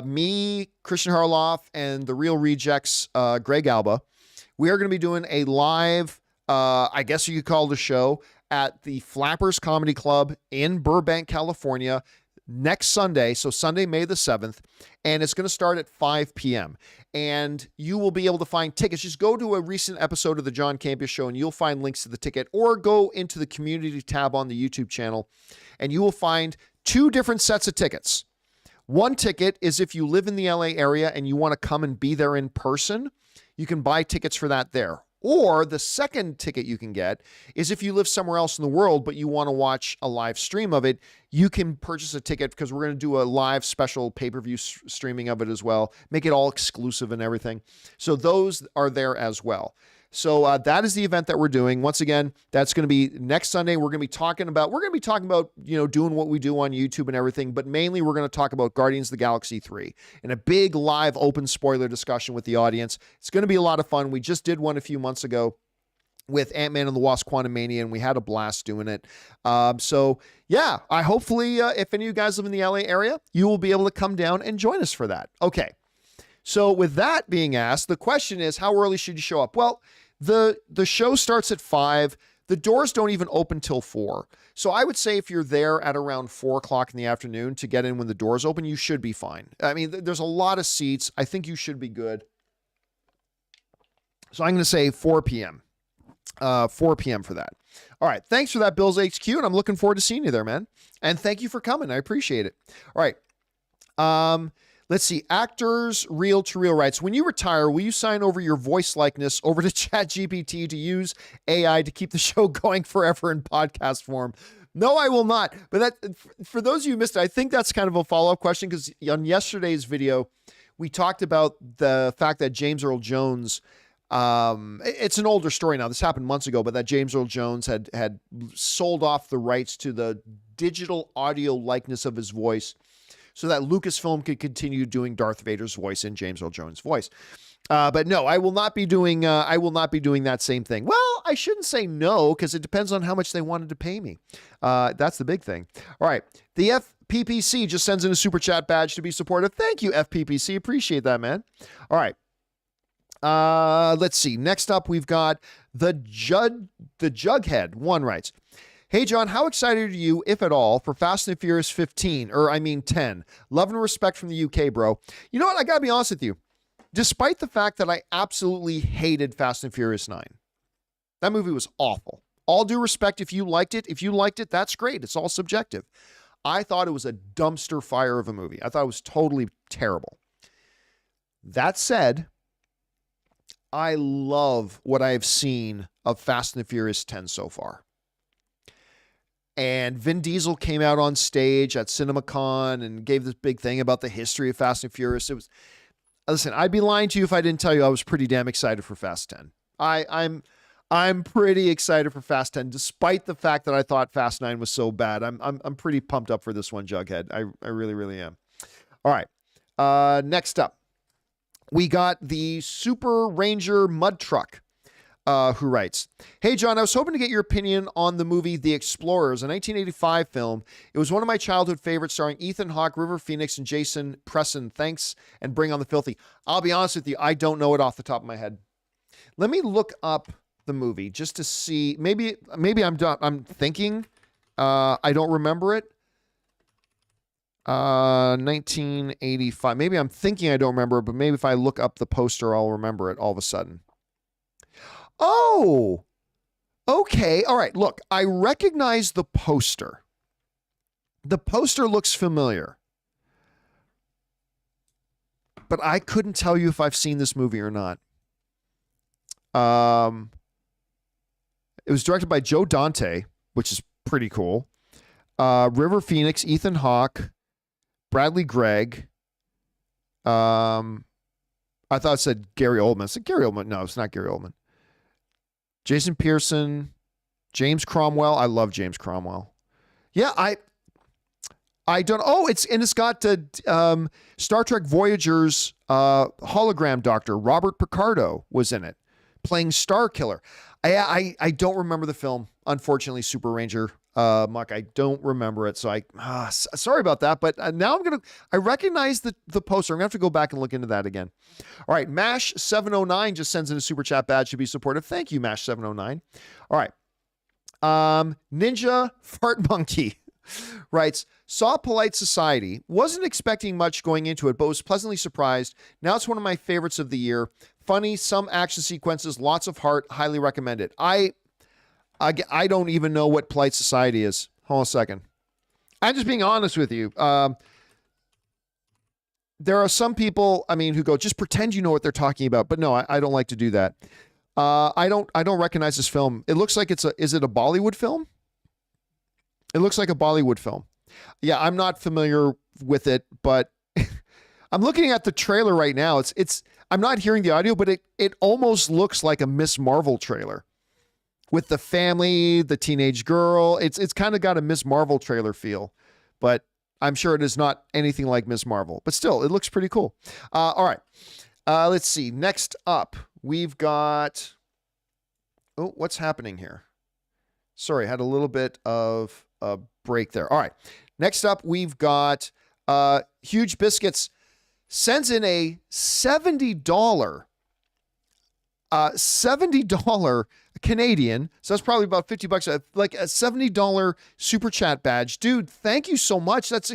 me, Christian Harloff, and the Real Rejects, Greg Alba, we are going to be doing a live, I guess you could call it a show, at the Flappers Comedy Club in Burbank, California, next Sunday, so Sunday, May the 7th, and it's going to start at 5 p.m. And you will be able to find tickets. Just go to a recent episode of the John Campea Show, and you'll find links to the ticket, or go into the community tab on the YouTube channel, and you will find two different sets of tickets. One ticket is if you live in the LA area and you want to come and be there in person, you can buy tickets for that there. Or the second ticket you can get is if you live somewhere else in the world, but you want to watch a live stream of it, you can purchase a ticket because we're going to do a live special pay-per-view streaming of it as well. Make it all exclusive and everything. So those are there as well. So that is the event that we're doing. Once again, that's going to be next Sunday. We're going to be talking about, doing what we do on YouTube and everything, but mainly we're going to talk about Guardians of the Galaxy 3 in a big live open spoiler discussion with the audience. It's going to be a lot of fun. We just did one a few months ago with Ant-Man and the Wasp: Quantumania, and we had a blast doing it. So yeah, I hopefully, if any of you guys live in the LA area, you will be able to come down and join us for that. Okay. So with that being asked, the question is, how early should you show up? Well, the show starts at 5. The doors don't even open till 4. So I would say if you're there at around 4 o'clock in the afternoon to get in when the doors open, you should be fine. I mean, there's a lot of seats. I think you should be good. So I'm going to say 4 p.m. 4 p.m. for that. All right. Thanks for that, Bill's HQ. And I'm looking forward to seeing you there, man. And thank you for coming. I appreciate it. All right. Let's see. Actors Real to Real writes, when you retire, will you sign over your voice likeness over to ChatGPT to use AI to keep the show going forever in podcast form? No, I will not. But that, for those of you who missed it, I think that's kind of a follow-up question because on yesterday's video, we talked about the fact that James Earl Jones It's an older story now. This happened months ago, but that James Earl Jones had sold off the rights to the digital audio likeness of his voice so that Lucasfilm could continue doing Darth Vader's voice in James Earl Jones' voice. But no, I will not be doing that same thing. Well, I shouldn't say no, because it depends on how much they wanted to pay me. That's the big thing. All right. The FPPC just sends in a super chat badge to be supportive. Thank you, FPPC. Appreciate that, man. All right. Let's see. Next up, we've got the Jughead. One writes, "Hey, John, how excited are you, if at all, for Fast and Furious 10? Love and respect from the UK, bro." You know what? I got to be honest with you. Despite the fact that I absolutely hated Fast and Furious 9, that movie was awful. All due respect, if you liked it, that's great. It's all subjective. I thought it was a dumpster fire of a movie. I thought it was totally terrible. That said, I love what I have seen of Fast and the Furious 10 so far. And Vin Diesel came out on stage at CinemaCon and gave this big thing about the history of Fast and Furious. Listen, I'd be lying to you if I didn't tell you I was pretty damn excited for Fast 10. I'm pretty excited for Fast 10, despite the fact that I thought Fast 9 was so bad. I'm pretty pumped up for this one, Jughead. I really, really am. All right. Next up, we got the Super Ranger Mud Truck, who writes, "Hey, John, I was hoping to get your opinion on the movie The Explorers, a 1985 film. It was one of my childhood favorites, starring Ethan Hawke, River Phoenix, and Jason Presson. Thanks, and bring on the filthy." I'll be honest with you, I don't know it off the top of my head. Let me look up the movie just to see. Maybe I'm thinking. I don't remember it. 1985. Maybe I'm thinking I don't remember it, but maybe if I look up the poster, I'll remember it all of a sudden. Oh, okay. All right. Look, I recognize the poster. The poster looks familiar, but I couldn't tell you if I've seen this movie or not. It was directed by Joe Dante, which is pretty cool. River Phoenix, Ethan Hawke, Bradley Gregg. I thought it said Gary Oldman. It's Gary Oldman. No, it's not Gary Oldman. Jason Pearson, James Cromwell. I love James Cromwell. Yeah, I don't. Oh, it's got Star Trek Voyager's hologram doctor Robert Picardo was in it, playing Star Killer. I don't remember the film, unfortunately. Super Ranger Muck. I don't remember it, so sorry about that. But now I recognize the poster. I'm gonna have to go back and look into that again. All right, Mash 709 just sends in a super chat badge to be supportive. Thank you, Mash 709. All right, Ninja Fart Monkey writes, "Saw Polite Society. Wasn't expecting much going into it, but was pleasantly surprised. Now it's one of my favorites of the year. Funny, some action sequences, lots of heart. Highly recommend it." I don't even know what Polite Society is. Hold on a second. I'm just being honest with you. There are some people, who go, just pretend you know what they're talking about. But no, I don't like to do that. I don't recognize this film. It looks like is it a Bollywood film? It looks like a Bollywood film. Yeah, I'm not familiar with it, but I'm looking at the trailer right now. I'm not hearing the audio, but it almost looks like a Miss Marvel trailer with the family, the teenage girl. It's kind of got a Miss Marvel trailer feel, but I'm sure it is not anything like Miss Marvel, but still, it looks pretty cool. All right. Let's see. Next up, we've got, what's happening here? Sorry, I had a little bit of a break there. All right. Next up, we've got Huge Biscuits sends in a $70 Canadian, so that's probably about $50, like a $70 super chat badge. Dude, thank you so much. That's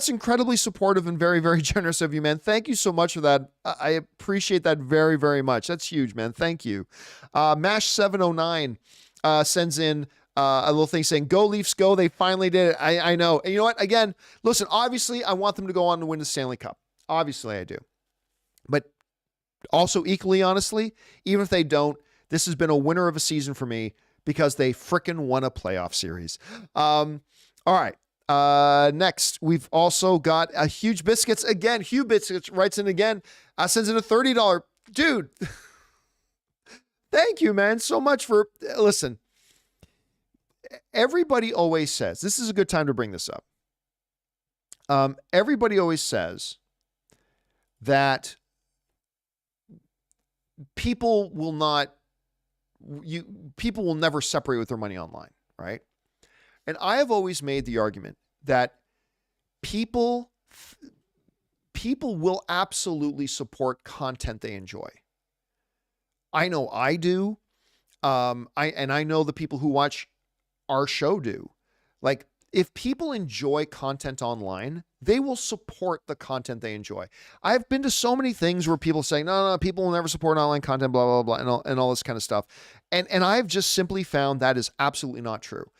incredibly supportive and very, very generous of you, man. Thank you so much for that. I appreciate that very, very much. That's huge, man. Thank you. Mash 709 sends in a little thing saying, "Go Leafs, go." They finally did it. I know. And you know what? Again, listen, obviously I want them to go on to win the Stanley Cup. Obviously I do. But also equally honestly, even if they don't, this has been a winner of a season for me because they frickin' won a playoff series. All right. Next, we've also got a Huge Biscuits again. Huge Biscuits writes in again, sends in a $30. Dude, Thank you, man, so much for, listen, everybody always says, this is a good time to bring this up. Everybody always says that people will never separate with their money online, right? And I have always made the argument that people will absolutely support content they enjoy. I know I do. I know the people who watch our show do. Like, if people enjoy content online, they will support the content they enjoy. I've been to so many things where people say, no, people will never support online content, blah, blah, blah, and all this kind of stuff. And I've just simply found that is absolutely not true.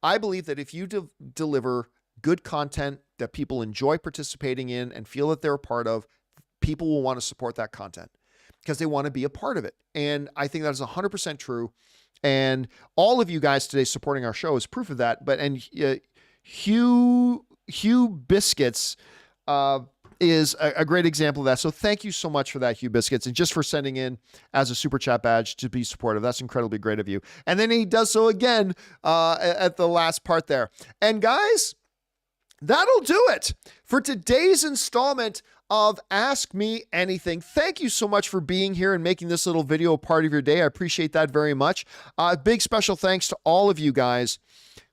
I believe that if you deliver good content that people enjoy participating in and feel that they're a part of, people will want to support that content because they want to be a part of it. And I think that is 100% true. And all of you guys today supporting our show is proof of that. Hugh Biscuits is a great example of that. So thank you so much for that, Hugh Biscuits, and just for sending in as a super chat badge to be supportive. That's incredibly great of you. And then he does so again at the last part there. And guys, that'll do it for today's installment of Ask Me Anything. Thank you so much for being here and making this little video a part of your day. I appreciate that very much. Big special thanks to all of you guys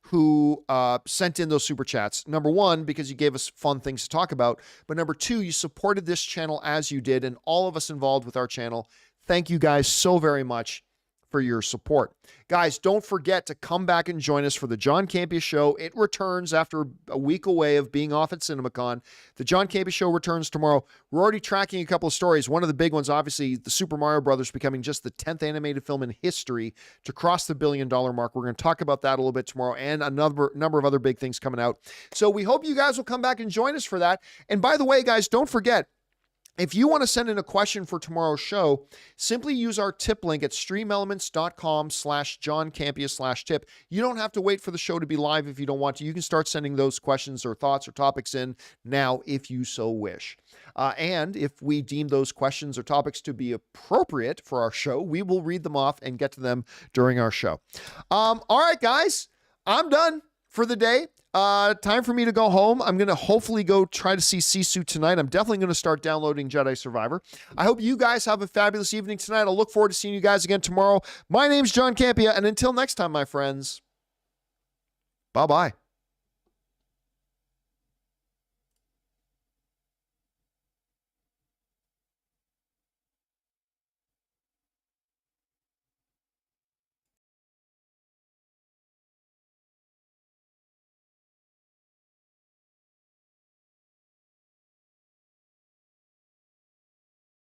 who sent in those super chats. Number one, because you gave us fun things to talk about. But number two, you supported this channel as you did, and all of us involved with our channel. Thank you guys so very much for your support. Guys, don't forget to come back and join us for the John Campea Show. It returns after a week away of being off at CinemaCon. The John Campea Show returns tomorrow. We're already tracking a couple of stories. One of the big ones, obviously, the Super Mario Brothers becoming just the 10th animated film in history to cross the $1 billion mark. We're going to talk about that a little bit tomorrow, and a number of other big things coming out. So we hope you guys will come back and join us for that. And by the way, guys, don't forget, if you want to send in a question for tomorrow's show, simply use our tip link at streamelements.com/JohnCampea/tip. You don't have to wait for the show to be live if you don't want to. You can start sending those questions or thoughts or topics in now if you so wish. And if we deem those questions or topics to be appropriate for our show, we will read them off and get to them during our show. All right, guys, I'm done for the day. Time for me to go home. I'm going to hopefully go try to see Sisu tonight. I'm definitely going to start downloading Jedi Survivor. I hope you guys have a fabulous evening tonight. I'll look forward to seeing you guys again tomorrow. My name's John Campea, and until next time, my friends, bye-bye.